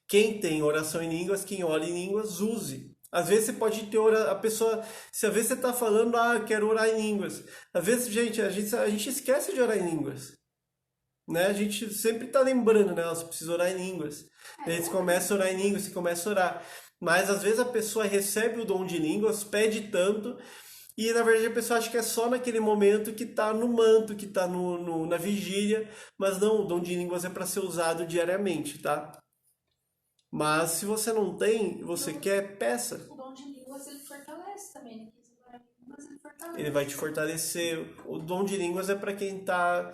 A: Quem tem oração em línguas, quem ora em línguas, use. Às vezes você pode ter a pessoa, se às vezes você está falando, quero orar em línguas. Às vezes, a gente esquece de orar em línguas. Né? A gente sempre está lembrando, né? Você precisa orar em línguas. Daí você começa a orar em línguas, você começa a orar. Mas às vezes a pessoa recebe o dom de línguas, pede tanto, e na verdade a pessoa acha que é só naquele momento que está no manto, que está na vigília, mas não, o dom de línguas é para ser usado diariamente, tá? Mas se você não tem, você quer, peça.
B: O dom de línguas ele fortalece também, né? Ele fortalece.
A: Ele vai te fortalecer. O dom de línguas é para quem tá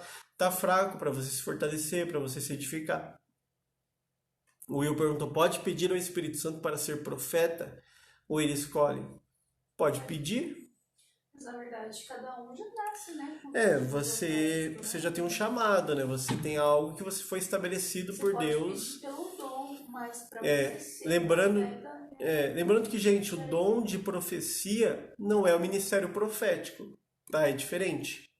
A: fraco, para você se fortalecer, para você se edificar. O Will perguntou: pode pedir ao Espírito Santo para ser profeta? Ou ele escolhe? Pode pedir.
B: Mas na verdade, cada um já nasce, né?
A: Você já tem um chamado, né? Você tem algo que você foi estabelecido
B: Você
A: por
B: pode
A: Deus.
B: pedir pelo dom, mas para você
A: lembrando que, gente, o dom de profecia não é o ministério profético, tá? É diferente.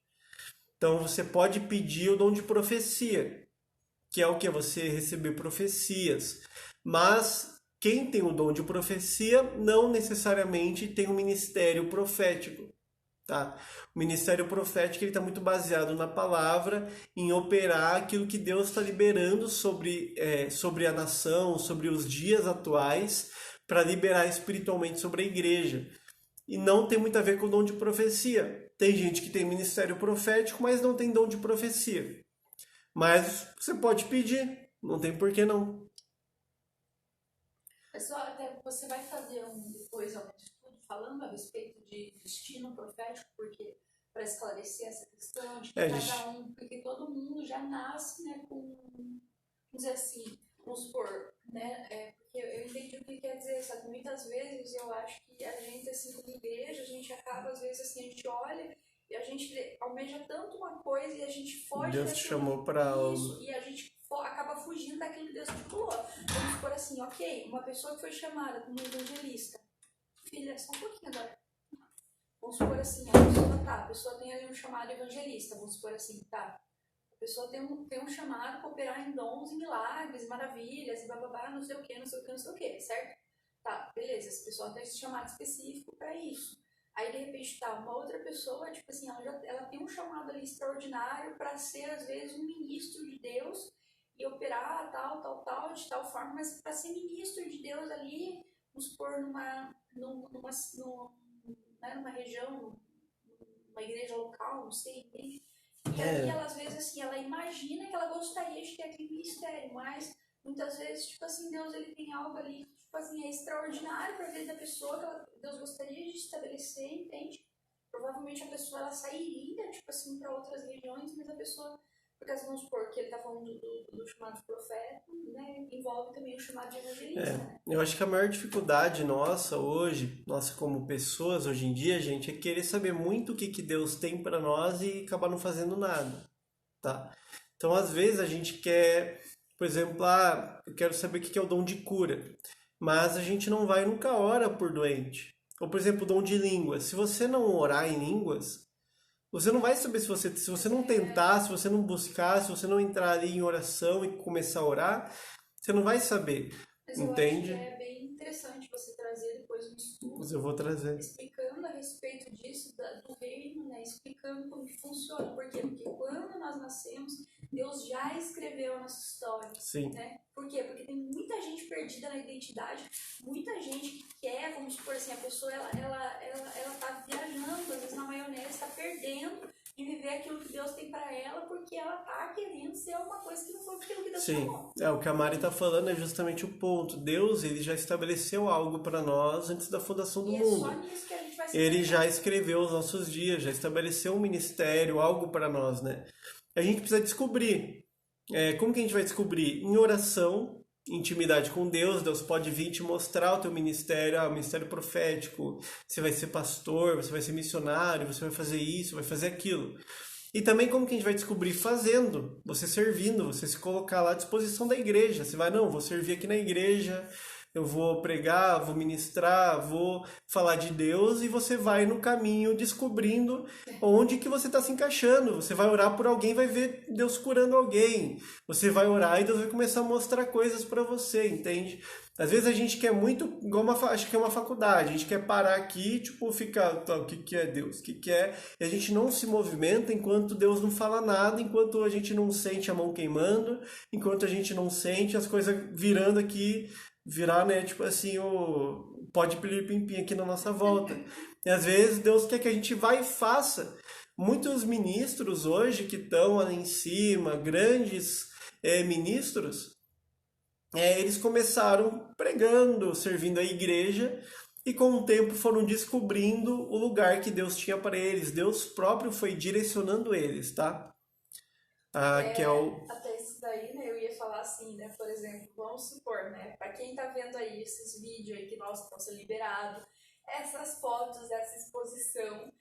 A: Então você pode pedir o dom de profecia, que é o que? Você receber profecias. Mas quem tem o dom de profecia não necessariamente tem um ministério profético. Tá? O ministério profético está muito baseado na palavra, em operar aquilo que Deus está liberando sobre a nação, sobre os dias atuais, para liberar espiritualmente sobre a igreja. E não tem muito a ver com o dom de profecia. Tem gente que tem ministério profético, mas não tem dom de profecia. Mas você pode pedir, não tem por que não.
B: Pessoal, até você vai fazer depois um estudo falando a respeito de destino profético, porque para esclarecer essa questão de que cada um, porque todo mundo já nasce, né, com, vamos dizer assim, vamos supor, né, porque eu entendi o que quer dizer, sabe? Muitas vezes eu acho que a gente, assim, como igreja, a gente acaba, às vezes, assim, a gente olha e a gente almeja tanto uma coisa e a gente foge
A: Deus te chamou para algo.
B: E a gente acaba fugindo daquilo que Deus te pulou. Vamos supor assim, ok, uma pessoa que foi chamada como evangelista. Filha, só um pouquinho agora. Vamos supor assim, a pessoa tem ali um chamado evangelista, vamos supor assim, tá. A pessoa tem um chamado para operar em dons e milagres, maravilhas, e bababá, não sei o que, não sei o que, não sei o que, certo? Tá, beleza, essa pessoa tem esse chamado específico para isso. Aí, de repente, tá, uma outra pessoa, tipo assim, ela tem um chamado ali extraordinário para ser, às vezes, um ministro de Deus e operar de tal forma, mas para ser ministro de Deus ali, vamos supor, numa região, numa igreja local, não sei, entende? E aí ela, às vezes, assim, ela imagina que ela gostaria de ter aquele ministério, mas muitas vezes, tipo assim, Deus ele tem algo ali, tipo assim, é extraordinário para a vida da pessoa, que Deus gostaria de estabelecer, entende? Provavelmente a pessoa, ela sairia, tipo assim, para outras regiões, mas a pessoa, porque vamos supor que ele está falando do chamado de profeta, né, envolve também o chamado de evangelista, né?
A: Eu acho que a maior dificuldade nossa hoje, como pessoas hoje em dia, gente, é querer saber muito o que Deus tem para nós e acabar não fazendo nada, tá? Então, às vezes, a gente quer, por exemplo, eu quero saber o que é o dom de cura, mas a gente não vai nunca ora por doente. Ou, por exemplo, o dom de línguas. Se você não orar em línguas, você não vai saber se você não tentar, se você não buscar, se você não entrar ali em oração e começar a orar, você não vai saber.
B: Mas
A: entende?
B: Eu acho que é bem interessante você trazer depois um estudo.
A: Mas eu vou trazer.
B: Explicando a respeito disso, do reino, né? Explicando como que funciona. Por quê? Porque quando nós nascemos, Deus já escreveu a nossa história.
A: Sim.
B: Né? Por quê? Porque tem muita gente perdida na identidade, muita gente que quer, vamos supor assim, a pessoa ela tá viajando, às vezes na maionese, está perdendo de viver aquilo que Deus tem para ela, porque ela tá querendo ser uma coisa que não foi aquilo que Deus chamou.
A: Sim, o que a Mari tá falando é justamente o ponto. Deus, ele já estabeleceu algo para nós antes da fundação do mundo.
B: É só nisso que a gente vai
A: Ele já escreveu os nossos dias, já estabeleceu um ministério, algo para nós, né? A gente precisa descobrir. Como que a gente vai descobrir? Em oração, intimidade com Deus. Deus pode vir te mostrar o teu ministério, o ministério profético. Você vai ser pastor, você vai ser missionário, você vai fazer isso, vai fazer aquilo. E também como que a gente vai descobrir? Fazendo, você servindo, você se colocar lá à disposição da igreja. Você vai, não, vou servir aqui na igreja, eu vou pregar, vou ministrar, vou falar de Deus e você vai no caminho descobrindo onde que você está se encaixando. Você vai orar por alguém, vai ver Deus curando alguém. Você vai orar e Deus vai começar a mostrar coisas para você, entende? Às vezes a gente quer muito, igual acho que é uma faculdade, a gente quer parar aqui, tipo, ficar, tá, o que que é Deus? O que que é? E a gente não se movimenta enquanto Deus não fala nada, enquanto a gente não sente a mão queimando, enquanto a gente não sente as coisas virando aqui, virar, né, tipo assim, o pode pilir-pim-pim aqui na nossa volta. E às vezes Deus quer que a gente vá e faça. Muitos ministros hoje que estão ali em cima, grandes ministros, eles começaram pregando, servindo a igreja e com o tempo foram descobrindo o lugar que Deus tinha para eles. Deus próprio foi direcionando eles, tá? Que é o...
B: Até isso daí, né, eu ia falar assim, né, por exemplo, vamos supor, né, para quem tá vendo aí esses vídeos aí que nós estamos liberados, essas fotos, essa exposição,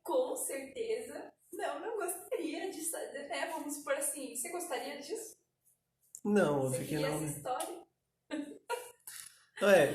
B: com certeza, não gostaria disso, né, vamos supor assim, você gostaria disso?
A: Não, eu
B: Você
A: fiquei
B: queria
A: não.
B: essa história?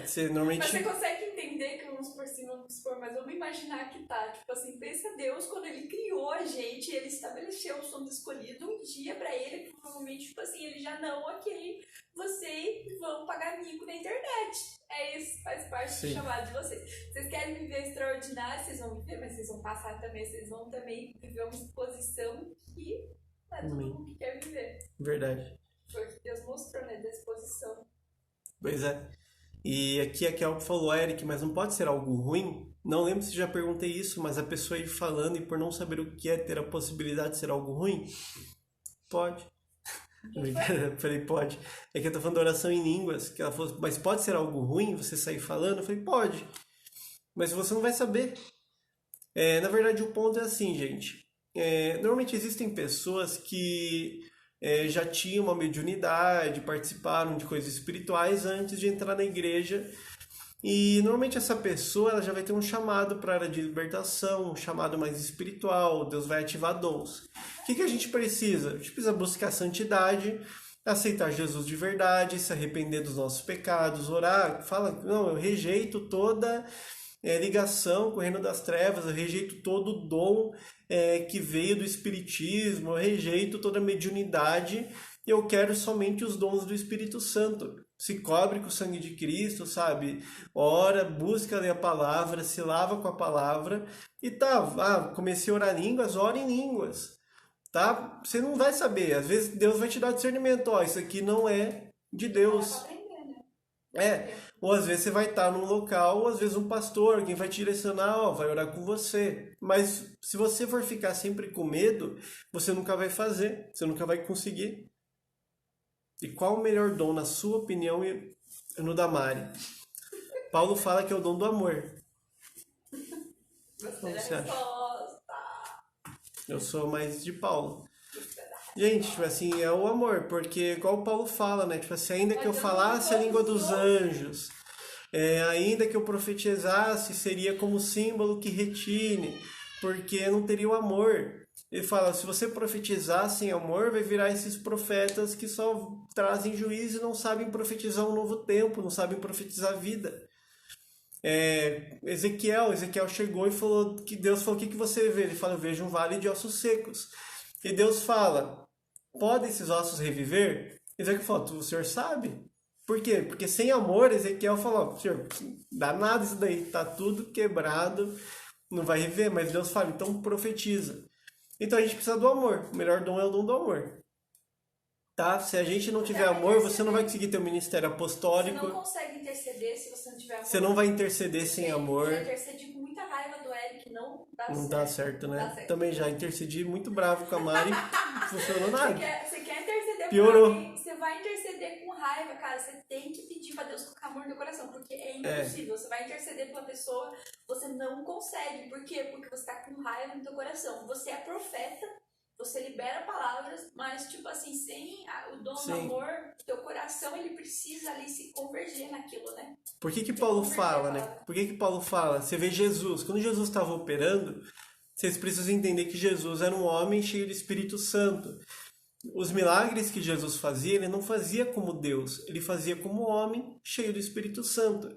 A: Você normalmente...
B: Mas você consegue entender que vamos por cima, vamos supor, mas vamos imaginar que tá, tipo assim, pensa Deus quando ele criou a gente, ele estabeleceu, somos escolhidos um dia pra ele, provavelmente, tipo assim, ele já não, ok, vocês vão pagar mico na internet. É isso, faz parte do chamado de vocês. Vocês querem viver extraordinário, vocês vão viver, mas vocês vão passar também, vocês vão também viver uma exposição que não é todo mundo que quer viver.
A: Verdade.
B: Foi o que Deus mostrou, né, da exposição.
A: Pois é. E aqui a Kelp falou, Eric, mas não pode ser algo ruim? Não lembro se já perguntei isso, mas a pessoa ir falando e por não saber o que é ter a possibilidade de ser algo ruim? Pode. Eu falei, pode. É que eu tô falando da oração em línguas, que ela falou, mas pode ser algo ruim você sair falando? Eu falei, pode. Mas você não vai saber. Na verdade, o ponto é assim, gente. Normalmente existem pessoas que já tinham uma mediunidade, participaram de coisas espirituais antes de entrar na igreja. E normalmente essa pessoa ela já vai ter um chamado para a área de libertação, um chamado mais espiritual, Deus vai ativar dons. O que a gente precisa? A gente precisa buscar santidade, aceitar Jesus de verdade, se arrepender dos nossos pecados, orar, fala, não, eu rejeito toda ligação com o reino das trevas, eu rejeito todo dom que veio do espiritismo, eu rejeito toda mediunidade, eu quero somente os dons do Espírito Santo. Se cobre com o sangue de Cristo, sabe? Ora, busca ler a palavra, se lava com a palavra e tá, comecei a orar línguas, ora em línguas, tá? Você não vai saber, às vezes Deus vai te dar discernimento, isso aqui não é de Deus. Ou às vezes você vai estar num local, ou às vezes um pastor, alguém vai te direcionar, vai orar com você. Mas se você for ficar sempre com medo, você nunca vai fazer, você nunca vai conseguir. E qual o melhor dom, na sua opinião, no da Mari? Paulo fala que é o dom do amor. Você acha? Eu sou mais de Paulo. Gente, tipo assim, é o amor, porque igual o Paulo fala, né? Tipo assim, ainda que eu falasse a língua dos anjos, ainda que eu profetizasse, seria como símbolo que retine, porque não teria o amor. Ele fala, se você profetizar sem amor, vai virar esses profetas que só trazem juízo e não sabem profetizar um novo tempo, não sabem profetizar a vida. Ezequiel chegou e falou, que Deus falou, o que você vê? Ele fala, eu vejo um vale de ossos secos. E Deus fala, podem esses ossos reviver? Ezequiel fala, o senhor sabe? Por quê? Porque sem amor, Ezequiel falou, senhor, dá nada isso daí, tá tudo quebrado, não vai reviver. Mas Deus fala, então profetiza. Então a gente precisa do amor. O melhor dom é o dom do amor. Tá? Se a gente não tiver amor, você não vai conseguir ter um ministério apostólico.
B: Você não consegue interceder se você não tiver amor.
A: Você não vai interceder sem amor.
B: Eu intercedi com muita raiva do Eric, não dá certo.
A: Não dá certo, né?
B: Dá certo.
A: Também já intercedi muito bravo com a Mari, não funcionou nada.
B: Você quer interceder
A: Piorou.
B: com alguém, você vai interceder com raiva, cara. Você tem que pedir pra Deus colocar amor no coração, porque é impossível. Você vai interceder pela pessoa, você não consegue. Por quê? Porque você tá com raiva no teu coração. Você é profeta, você libera palavras, mas tipo assim, sem o dom do amor, teu coração ele precisa ali se converger naquilo, né?
A: Por que Paulo fala, né? Por que Paulo fala? Você vê Jesus, quando Jesus estava operando, vocês precisam entender que Jesus era um homem cheio de Espírito Santo. os milagres que Jesus fazia, ele não fazia como Deus, ele fazia como homem cheio do Espírito Santo.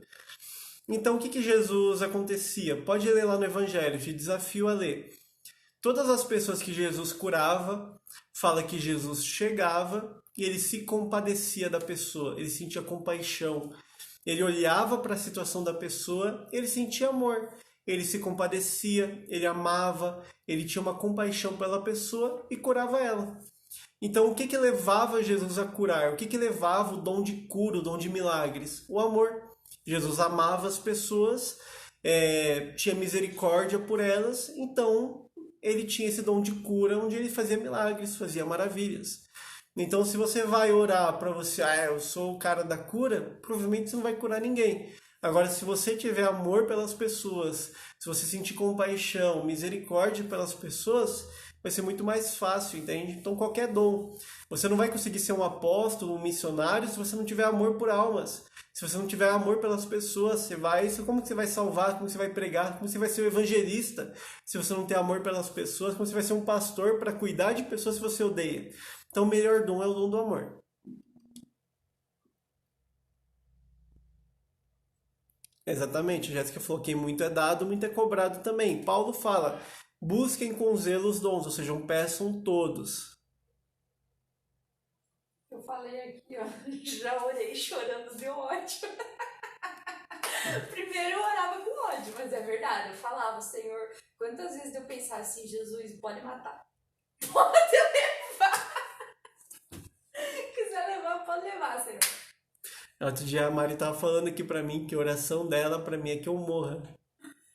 A: Então, o que Jesus acontecia? Pode ler lá no Evangelho, te desafio a ler. Todas as pessoas que Jesus curava, fala que Jesus chegava e ele se compadecia da pessoa, ele sentia compaixão. Ele olhava para a situação da pessoa, ele sentia amor. Ele se compadecia, ele amava, ele tinha uma compaixão pela pessoa e curava ela. Então, o que levava Jesus a curar? O que levava o dom de cura, o dom de milagres? O amor. Jesus amava as pessoas, tinha misericórdia por elas, então ele tinha esse dom de cura, onde ele fazia milagres, fazia maravilhas. Então, se você vai orar para você, eu sou o cara da cura, provavelmente você não vai curar ninguém. Agora, se você tiver amor pelas pessoas, se você sentir compaixão, misericórdia pelas pessoas, vai ser muito mais fácil, entende? Então, qualquer dom. Você não vai conseguir ser um apóstolo, um missionário, se você não tiver amor por almas. Se você não tiver amor pelas pessoas, como que você vai salvar? Como você vai pregar? Como você vai ser um evangelista? Se você não tem amor pelas pessoas, como você vai ser um pastor para cuidar de pessoas se você odeia? Então, o melhor dom é o dom do amor. Exatamente, a Jéssica falou que muito é dado, muito é cobrado também. Paulo fala, busquem com zelo os dons, ou seja, peçam todos.
B: Eu falei aqui, ó, já orei chorando de ódio. Primeiro eu orava com ódio, mas é verdade, eu falava, Senhor, quantas vezes eu pensava assim, Jesus, pode matar. Pode levar. Quiser levar, pode levar, Senhor.
A: Outro dia a Mari tava falando aqui pra mim que a oração dela pra mim é que eu morra.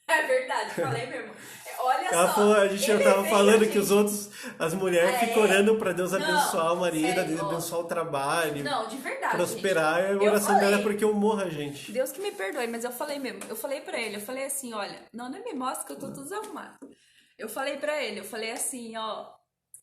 B: É verdade, falei mesmo. Olha
A: Ela
B: só.
A: falou, já tava falando que os outros, as mulheres ficam orando pra Deus abençoar o marido,
B: sério,
A: abençoar o trabalho.
B: Não, de verdade.
A: Prosperar,
B: gente.
A: a oração dela é porque eu morra, gente.
B: Deus que me perdoe, mas eu falei mesmo. Eu falei pra ele, eu falei assim, olha, não me mostra que eu tô tudo desarrumado. Eu falei pra ele, eu falei assim, ó.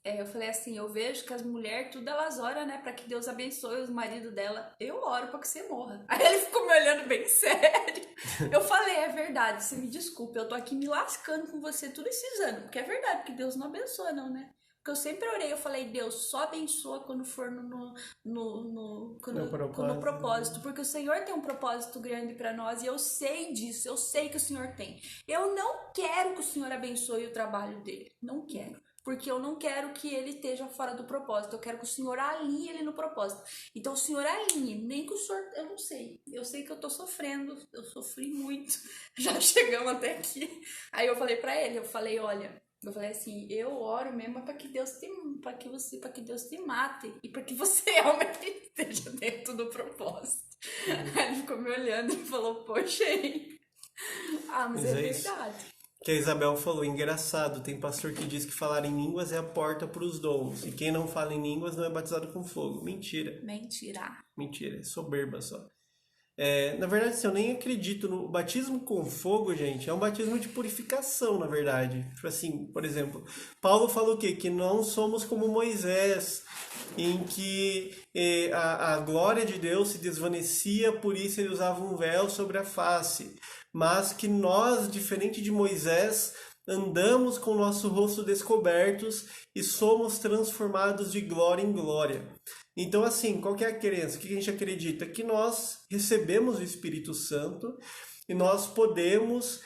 B: Eu vejo que as mulheres, tudo elas oram, né, pra que Deus abençoe os maridos dela. Eu oro pra que você morra. Aí ele ficou me olhando bem sério. Eu falei, é verdade, você me desculpa, eu tô aqui me lascando com você todos esses anos. Porque é verdade, porque Deus não abençoa não, né? Porque eu sempre orei, eu falei, Deus, só abençoa quando for no propósito. Porque o Senhor tem um propósito grande pra nós e eu sei disso, eu sei que o Senhor tem. Eu não quero que o Senhor abençoe o trabalho dele, não quero. Porque eu não quero que ele esteja fora do propósito. Eu quero que o Senhor alinhe ele no propósito. Então o Senhor alinhe. Nem que o Senhor... Eu não sei. Eu sei que eu tô sofrendo. Eu sofri muito. Já chegamos até aqui. Aí eu falei pra ele. Eu falei, olha... Eu falei assim, eu oro mesmo para que Deus te Deus te mate. E para que você realmente esteja dentro do propósito. Aí ele ficou me olhando e falou, poxa aí. Mas é verdade.
A: Que a Isabel falou, engraçado, tem pastor que diz que falar em línguas é a porta para os dons. E quem não fala em línguas não é batizado com fogo. Mentira. Mentira, é soberba só. Na verdade, assim, eu nem acredito no batismo com fogo, gente. É um batismo de purificação, na verdade. Tipo assim, por exemplo, Paulo fala o quê? Que não somos como Moisés, em que a glória de Deus se desvanecia, por isso ele usava um véu sobre a face. Mas que nós, diferente de Moisés, andamos com o nosso rosto descobertos e somos transformados de glória em glória. Então, assim, qual que é a crença? O que a gente acredita? Que nós recebemos o Espírito Santo e nós podemos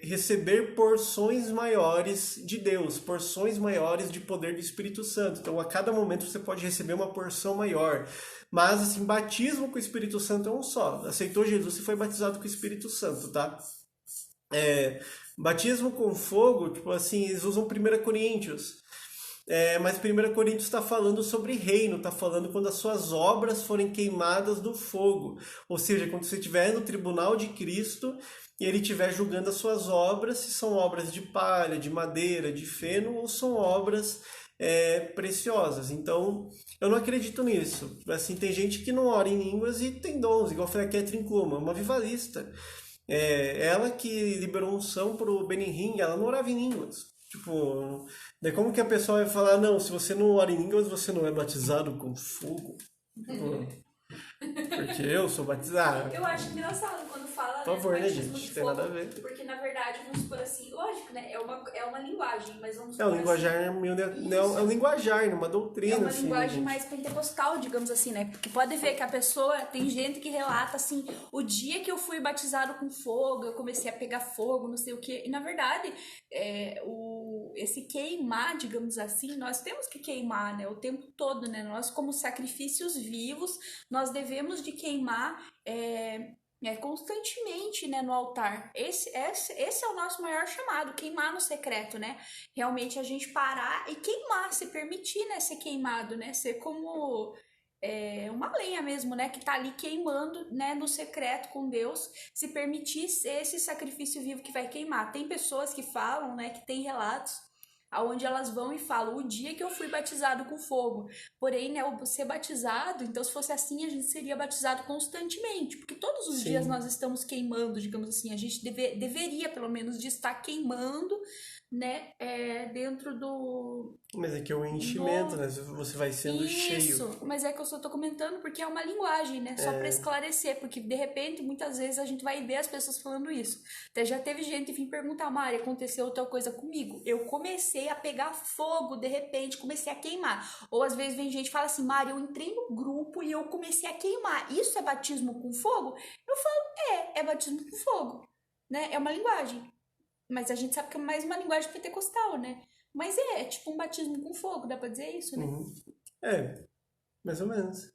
A: receber porções maiores de Deus, porções maiores de poder do Espírito Santo. Então, a cada momento você pode receber uma porção maior. Mas, assim, batismo com o Espírito Santo é um só. Aceitou Jesus e foi batizado com o Espírito Santo, tá? Batismo com fogo, tipo assim, eles usam 1 Coríntios. Mas 1 Coríntios está falando sobre reino, está falando quando as suas obras forem queimadas do fogo. Ou seja, quando você estiver no tribunal de Cristo e ele estiver julgando as suas obras, se são obras de palha, de madeira, de feno, ou são obras preciosas. Então, eu não acredito nisso. Assim, tem gente que não ora em línguas e tem dons, igual foi a Catherine Kuhlman, uma vivalista. Ela que liberou unção pro Benihing, ela não orava em línguas. Tipo, daí como que a pessoa vai falar, não, se você não ora em línguas, você não é batizado com fogo? Porque eu sou batizado.
B: Eu acho engraçado quando fala
A: Por favor, né,
B: batismo
A: gente?
B: de
A: Tem nada a
B: fogo,
A: ver.
B: porque na verdade, vamos supor assim, lógico, né? É uma linguagem, mas vamos
A: É um
B: supor
A: linguajar,
B: assim,
A: é um linguajar, uma
B: é
A: doutrina,
B: uma
A: assim,
B: linguagem
A: gente.
B: mais pentecostal, digamos assim, né? Porque pode ver que a pessoa, tem gente que relata assim, o dia que eu fui batizado com fogo, eu comecei a pegar fogo, não sei o quê. E na verdade, esse queimar, digamos assim, nós temos que queimar, né? O tempo todo, né? Nós, como sacrifícios vivos, nós devemos de queimar constantemente, né, no altar. Esse é o nosso maior chamado, queimar no secreto, né? Realmente a gente parar e queimar, se permitir, né, ser queimado, né? Ser como uma lenha mesmo, né? Que tá ali queimando, né, no secreto com Deus, se permitir ser esse sacrifício vivo que vai queimar. Tem pessoas que falam, né, que tem relatos aonde elas vão e falam, o dia que eu fui batizado com fogo. Porém, né, o ser batizado, então se fosse assim, a gente seria batizado constantemente, porque todos os dias
A: Sim.
B: nós estamos queimando, digamos assim, a gente deveria, pelo menos, de estar queimando, né, dentro do...
A: Mas é que é um enchimento, né? Você vai sendo cheio.
B: Isso, mas é que eu só tô comentando porque é uma linguagem, né? Só pra esclarecer, porque de repente, muitas vezes a gente vai ver as pessoas falando isso. Até já teve gente que vim perguntar, Mari, aconteceu tal coisa comigo. Eu comecei a pegar fogo, de repente, comecei a queimar. Ou às vezes vem gente e fala assim, Mari, eu entrei no grupo e eu comecei a queimar. Isso é batismo com fogo? Eu falo, é batismo com fogo, né? É uma linguagem. Mas a gente sabe que é mais uma linguagem pentecostal, né? Mas é tipo um batismo com fogo, dá pra dizer isso, né?
A: Uhum. É, mais ou menos.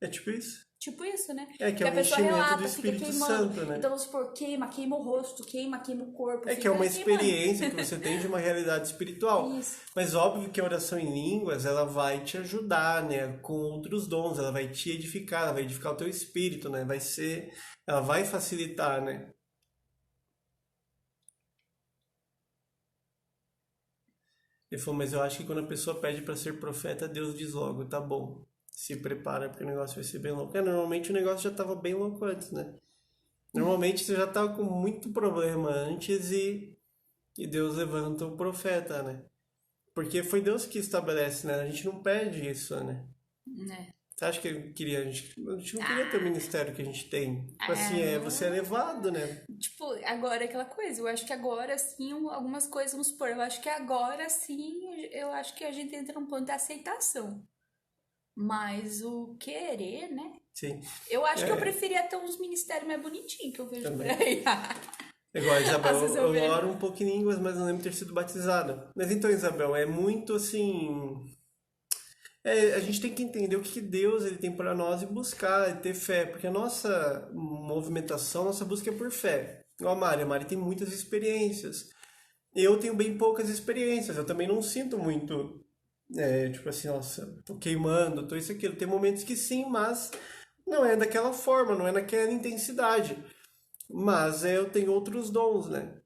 A: É tipo isso.
B: Tipo isso, né?
A: É que é
B: a
A: um
B: pessoa
A: enchimento
B: relata,
A: do
B: fica
A: Espírito
B: queimando.
A: Santo, né?
B: Então, vamos supor, queima o rosto, queima o corpo.
A: É que
B: fica
A: é uma
B: ali queimando.
A: experiência que você tem de uma realidade espiritual.
B: Isso.
A: Mas óbvio que a oração em línguas, ela vai te ajudar, né? Com outros dons, ela vai te edificar, ela vai edificar o teu espírito, né? Ela vai facilitar, né? Ele falou, mas eu acho que quando a pessoa pede para ser profeta, Deus diz logo, tá bom, se prepara porque o negócio vai ser bem louco. Normalmente o negócio já estava bem louco antes, né? Normalmente você já estava com muito problema antes e Deus levanta o profeta, né? Porque foi Deus que estabelece, né? A gente não pede isso, né?
B: Né?
A: Você acha que a gente não queria ter o ministério que a gente tem? Tipo assim, você é levado, né?
B: Tipo, agora é aquela coisa, eu acho que agora sim, algumas coisas, vamos supor, eu acho que agora sim, eu acho que a gente entra num ponto de aceitação. Mas o querer, né?
A: Sim.
B: Eu acho que eu preferia ter uns ministérios mais bonitinhos que eu vejo
A: Também.
B: por aí.
A: Igual a Isabel,
B: Às vezes eu
A: eu
B: vejo.
A: oro um pouco em línguas, mas não lembro de ter sido batizada. Mas então, Isabel, é muito assim. A gente tem que entender o que Deus ele tem para nós e buscar, e ter fé, porque a nossa movimentação, nossa busca é por fé. Igual a Mari tem muitas experiências. Eu tenho bem poucas experiências, eu também não sinto muito, tipo assim, nossa, tô queimando, tô isso, aquilo. Tem momentos que sim, mas não é daquela forma, não é naquela intensidade. Mas eu tenho outros dons, né?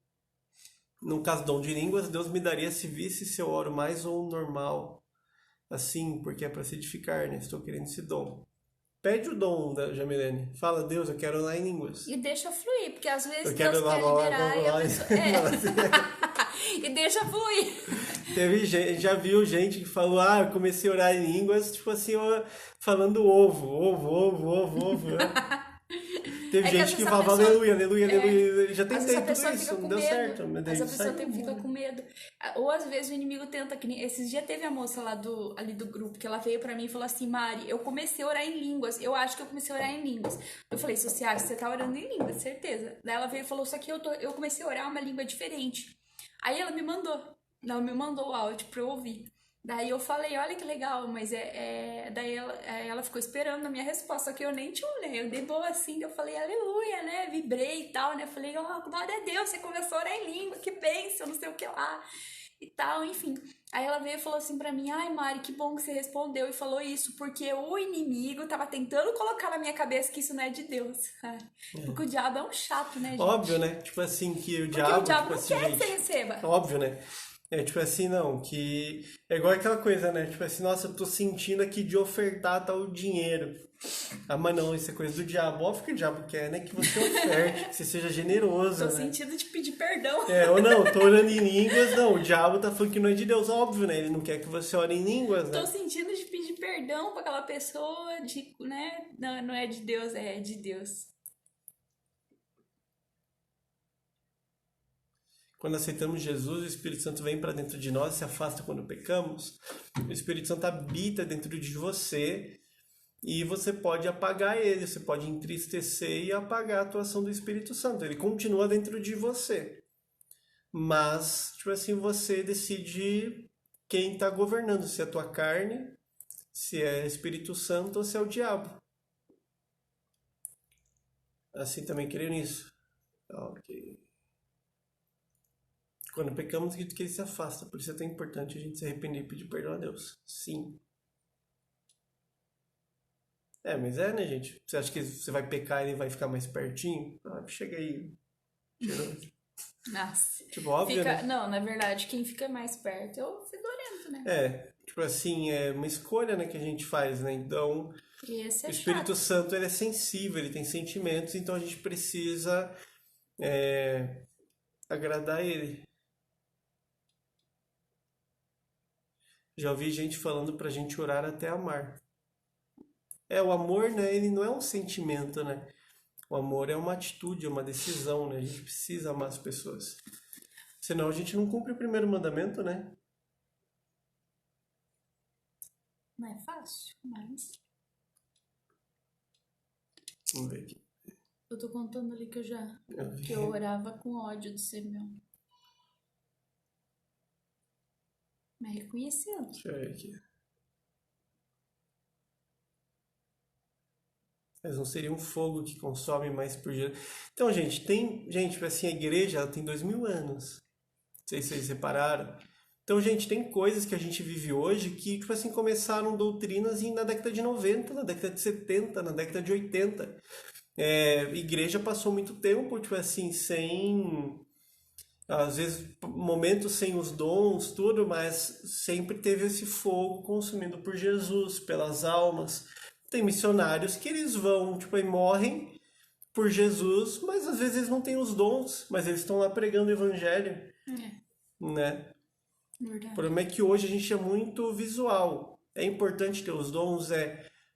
A: No caso, dom de línguas, Deus me daria se visse se eu oro mais ou normal. Assim, porque é para se edificar, né? Estou querendo esse dom. Pede o dom da Jamilene. Fala, Deus, eu quero orar em línguas.
B: E deixa fluir, porque às vezes
A: Eu quero
B: Deus quer liberar e a
A: lá.
B: pessoa... E deixa fluir.
A: Teve gente, já viu gente que falou, eu comecei a orar em línguas, tipo assim, falando ovo. Né? Teve gente que falava aleluia. Já tentei tudo isso, não deu certo. Mas daí
B: Essa pessoa
A: saiu,
B: fica com medo. Ou às vezes o inimigo tenta, que nem esses dias teve a moça lá ali do grupo, que ela veio pra mim e falou assim, Mari, eu comecei a orar em línguas, eu acho que eu comecei a orar em línguas. Eu falei, se você acha que você tá orando em línguas, certeza. Daí ela veio e falou, só que eu comecei a orar uma língua diferente. Aí ela me mandou o áudio pra eu ouvir. Daí eu falei, olha que legal, mas daí ela ficou esperando a minha resposta, só que eu nem tinha, né? Eu dei boa assim, eu falei, aleluia, né? Vibrei e tal, né? Falei, glória a Deus, você começou a orar em língua, que bênção, não sei o que lá, e tal, enfim. Aí ela veio e falou assim pra mim, ai Mari, que bom que você respondeu e falou isso, porque o inimigo tava tentando colocar na minha cabeça que isso não é de Deus. Porque o diabo é um chato, né, gente?
A: Óbvio, né? Tipo assim, que o diabo...
B: Porque o diabo
A: tipo
B: não
A: assim,
B: quer que
A: gente,
B: você receba.
A: Óbvio, né? Tipo assim, não, que... É igual aquela coisa, né? Tipo assim, nossa, eu tô sentindo aqui de ofertar tal dinheiro. Mas não, isso é coisa do diabo. Óbvio que o diabo quer, né? Que você oferte, que você seja generoso,
B: Tô
A: né?
B: sentindo de pedir perdão.
A: Ou não, tô orando em línguas, não. O diabo tá falando que não é de Deus, óbvio, né? Ele não quer que você ore em línguas, né?
B: Tô sentindo de pedir perdão pra aquela pessoa, né? Não é de Deus, é de Deus.
A: Quando aceitamos Jesus, o Espírito Santo vem para dentro de nós, se afasta quando pecamos. O Espírito Santo habita dentro de você e você pode apagar ele, você pode entristecer e apagar a atuação do Espírito Santo. Ele continua dentro de você. Mas, tipo assim, você decide quem está governando, se é a tua carne, se é Espírito Santo ou se é o diabo. Assim também creio nisso. Ok. Quando pecamos, acredito que ele se afasta. Por isso é tão importante a gente se arrepender e pedir perdão a Deus. Sim. Mas né, gente? Você acha que você vai pecar e ele vai ficar mais pertinho? Chega aí.
C: Nossa.
A: Tipo, óbvio, né?
C: Não, na verdade, quem fica mais perto é o fedorento, né?
A: Tipo assim, é uma escolha, né, que a gente faz, né? Então,
C: Esse é
A: o Espírito
C: chato.
A: Santo, ele é sensível, ele tem sentimentos, então a gente precisa agradar ele. Já ouvi gente falando pra gente orar até amar. O amor, né, ele não é um sentimento, né? O amor é uma atitude, é uma decisão, né? A gente precisa amar as pessoas. Senão a gente não cumpre o primeiro mandamento, né?
C: Não é fácil, mas...
A: Vamos ver aqui.
C: Eu tô contando ali que
A: vi.
C: eu orava com ódio de ser meu. Mas reconhecendo.
A: Deixa eu ver aqui. Mas não seria um fogo que consome mais por dia. Então, gente, assim, a igreja ela tem 2000 anos. Não sei se vocês repararam. Então, gente, tem coisas que a gente vive hoje que, tipo assim, começaram doutrinas na década de 90, na década de 70, na década de 80. A igreja passou muito tempo, tipo assim, sem... Às vezes, momentos sem os dons, tudo, mas sempre teve esse fogo consumido por Jesus, pelas almas. Tem missionários que eles vão, tipo, e morrem por Jesus, mas às vezes eles não têm os dons, mas eles estão lá pregando o evangelho, né?
C: Verdade.
A: O problema é que hoje a gente é muito visual. É importante ter os dons,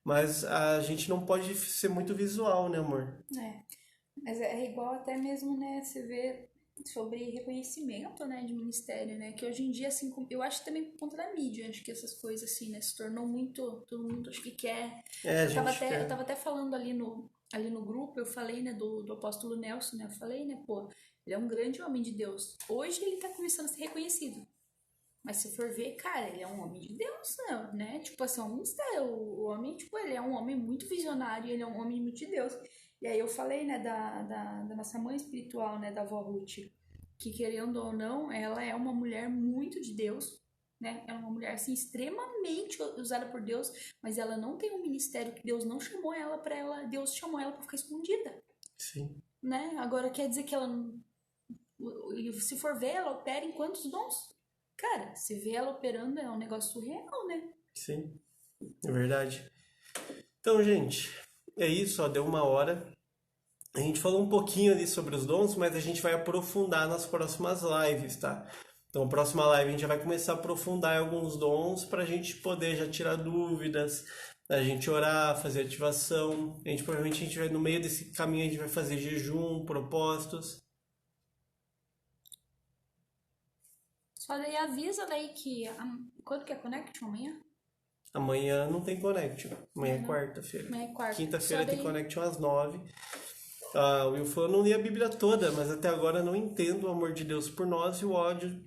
A: mas a gente não pode ser muito visual, né, amor?
C: Mas é igual até mesmo, né, você vê sobre reconhecimento, né, de ministério, né, que hoje em dia, assim, eu acho também por conta da mídia, acho que essas coisas, assim, né, se tornou muito, todo mundo acho que quer. Eu tava até falando ali no grupo, eu falei, né, do apóstolo Nelson, né, eu falei, né, pô, ele é um grande homem de Deus. Hoje ele tá começando a ser reconhecido. Mas se for ver, cara, ele é um homem de Deus, né? Tipo assim, é um mistério. O homem, tipo, ele é um homem muito visionário, ele é um homem muito de Deus. E aí eu falei, né, da nossa mãe espiritual, né, da avó Ruth, que querendo ou não, ela é uma mulher muito de Deus, né? É uma mulher, assim, extremamente usada por Deus, mas ela não tem um ministério que Deus não chamou ela pra ela, Deus chamou ela pra ficar escondida.
A: Sim.
C: Né? Agora quer dizer que ela, se for ver, ela opera em quantos dons? Cara, se vê ela operando é um negócio surreal, né?
A: Sim, é verdade. Então, gente, é isso, ó, deu 1 hora. A gente falou um pouquinho ali sobre os dons, mas a gente vai aprofundar nas próximas lives, tá? Então, a próxima live a gente já vai começar a aprofundar em alguns dons pra gente poder já tirar dúvidas, a gente orar, fazer ativação. Provavelmente a gente vai, no meio desse caminho, a gente vai fazer jejum, propósitos.
C: Só daí avisa daí que... Quando que é Connection amanhã?
A: Amanhã não tem Connection. Amanhã é quarta-feira.
C: Amanhã é quarta.
A: Quinta-feira tem Connection às 9. O Will falou, eu não li a Bíblia toda, mas até agora não entendo o amor de Deus por nós e o ódio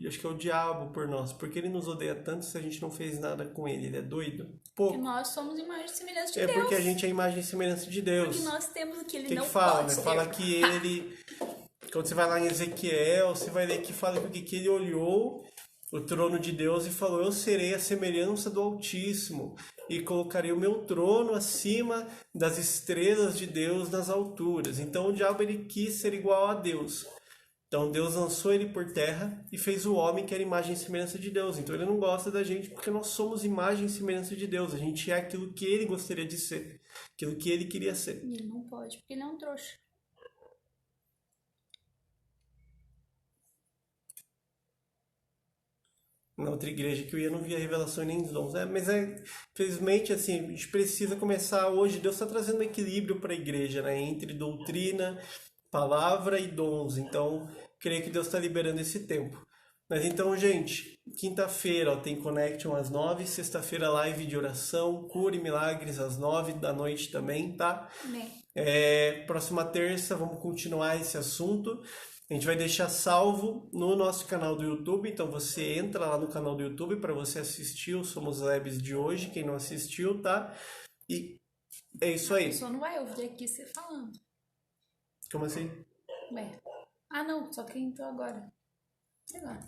A: acho que é o diabo por nós. Porque ele nos odeia tanto se a gente não fez nada com ele. Ele é doido?
C: Porque nós somos imagem e semelhança de Deus.
A: É porque a gente é imagem e semelhança de Deus.
C: Porque nós temos o que ele não
A: fala,
C: pode
A: né? Fala que ele... Quando você vai lá em Ezequiel, você vai ler que fala que ele olhou o trono de Deus e falou, eu serei a semelhança do Altíssimo e colocarei o meu trono acima das estrelas de Deus nas alturas. Então o diabo ele quis ser igual a Deus. Então Deus lançou ele por terra e fez o homem que era imagem e semelhança de Deus. Então ele não gosta da gente porque nós somos imagem e semelhança de Deus. A gente é aquilo que ele gostaria de ser, aquilo que ele queria ser.
C: E ele não pode, porque ele é um trouxa.
A: Na outra igreja que eu ia, não via revelação nem os dons. Mas infelizmente, assim, a gente precisa começar hoje. Deus está trazendo um equilíbrio para a igreja, né? Entre doutrina, palavra e dons. Então, creio que Deus está liberando esse tempo. Mas então, gente, quinta-feira ó, tem Connection às 9, sexta-feira live de oração, cura e milagres às 9 da noite também, tá?
C: Amém.
A: Próxima terça vamos continuar esse assunto. A gente vai deixar salvo no nosso canal do YouTube, então você entra lá no canal do YouTube para você assistir o Somos Labs de hoje, quem não assistiu, tá? E é isso aí.
C: A pessoa não vai ouvir aqui você falando.
A: Como assim?
C: Ué. Ah, não, só quem entrou agora. Sei lá.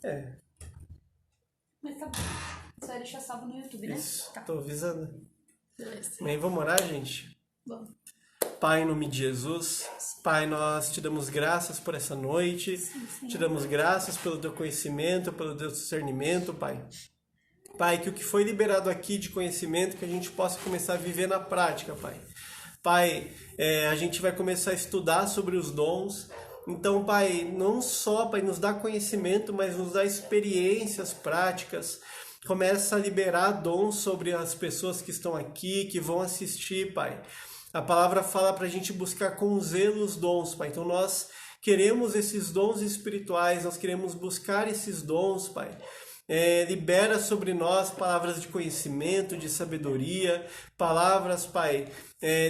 C: Mas tá bom. Você vai deixar salvo no YouTube, né?
A: Isso,
C: Tá.
A: tô avisando.
C: Beleza.
A: Mas vamos orar, gente?
C: Vamos.
A: Pai, em nome de Jesus, Pai, nós te damos graças por essa noite, te damos graças pelo teu conhecimento, pelo teu discernimento, Pai. Pai, que o que foi liberado aqui de conhecimento, que a gente possa começar a viver na prática, Pai. Pai, a gente vai começar a estudar sobre os dons. Então, Pai, não só, Pai, nos dá conhecimento, mas nos dá experiências práticas. Começa a liberar dons sobre as pessoas que estão aqui, que vão assistir, Pai. A palavra fala para a gente buscar com zelo os dons, Pai. Então, nós queremos esses dons espirituais, nós queremos buscar esses dons, Pai. Libera sobre nós palavras de conhecimento, de sabedoria, palavras, Pai,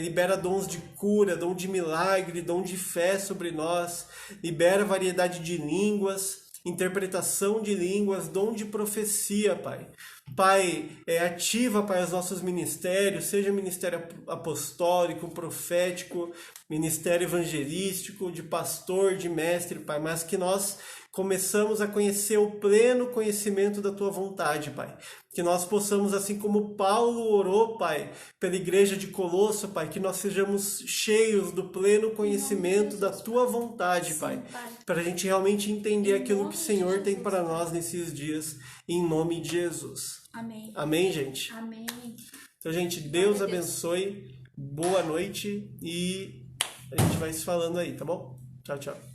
A: libera dons de cura, dom de milagre, dom de fé sobre nós, libera variedade de línguas, interpretação de línguas, dom de profecia, Pai. Pai, ativa, Pai, os nossos ministérios, seja ministério apostólico, profético, ministério evangelístico, de pastor, de mestre, Pai, mas que nós começamos a conhecer o pleno conhecimento da Tua vontade, Pai. Que nós possamos, assim como Paulo orou, Pai, pela igreja de Colosso, Pai, que nós sejamos cheios do pleno conhecimento da Tua vontade, Pai. Para a gente realmente entender aquilo que o Senhor tem para nós nesses dias, em nome de Jesus.
C: Amém.
A: Amém, gente?
C: Amém.
A: Então, gente, Deus abençoe, boa noite e a gente vai se falando aí, tá bom? Tchau, tchau.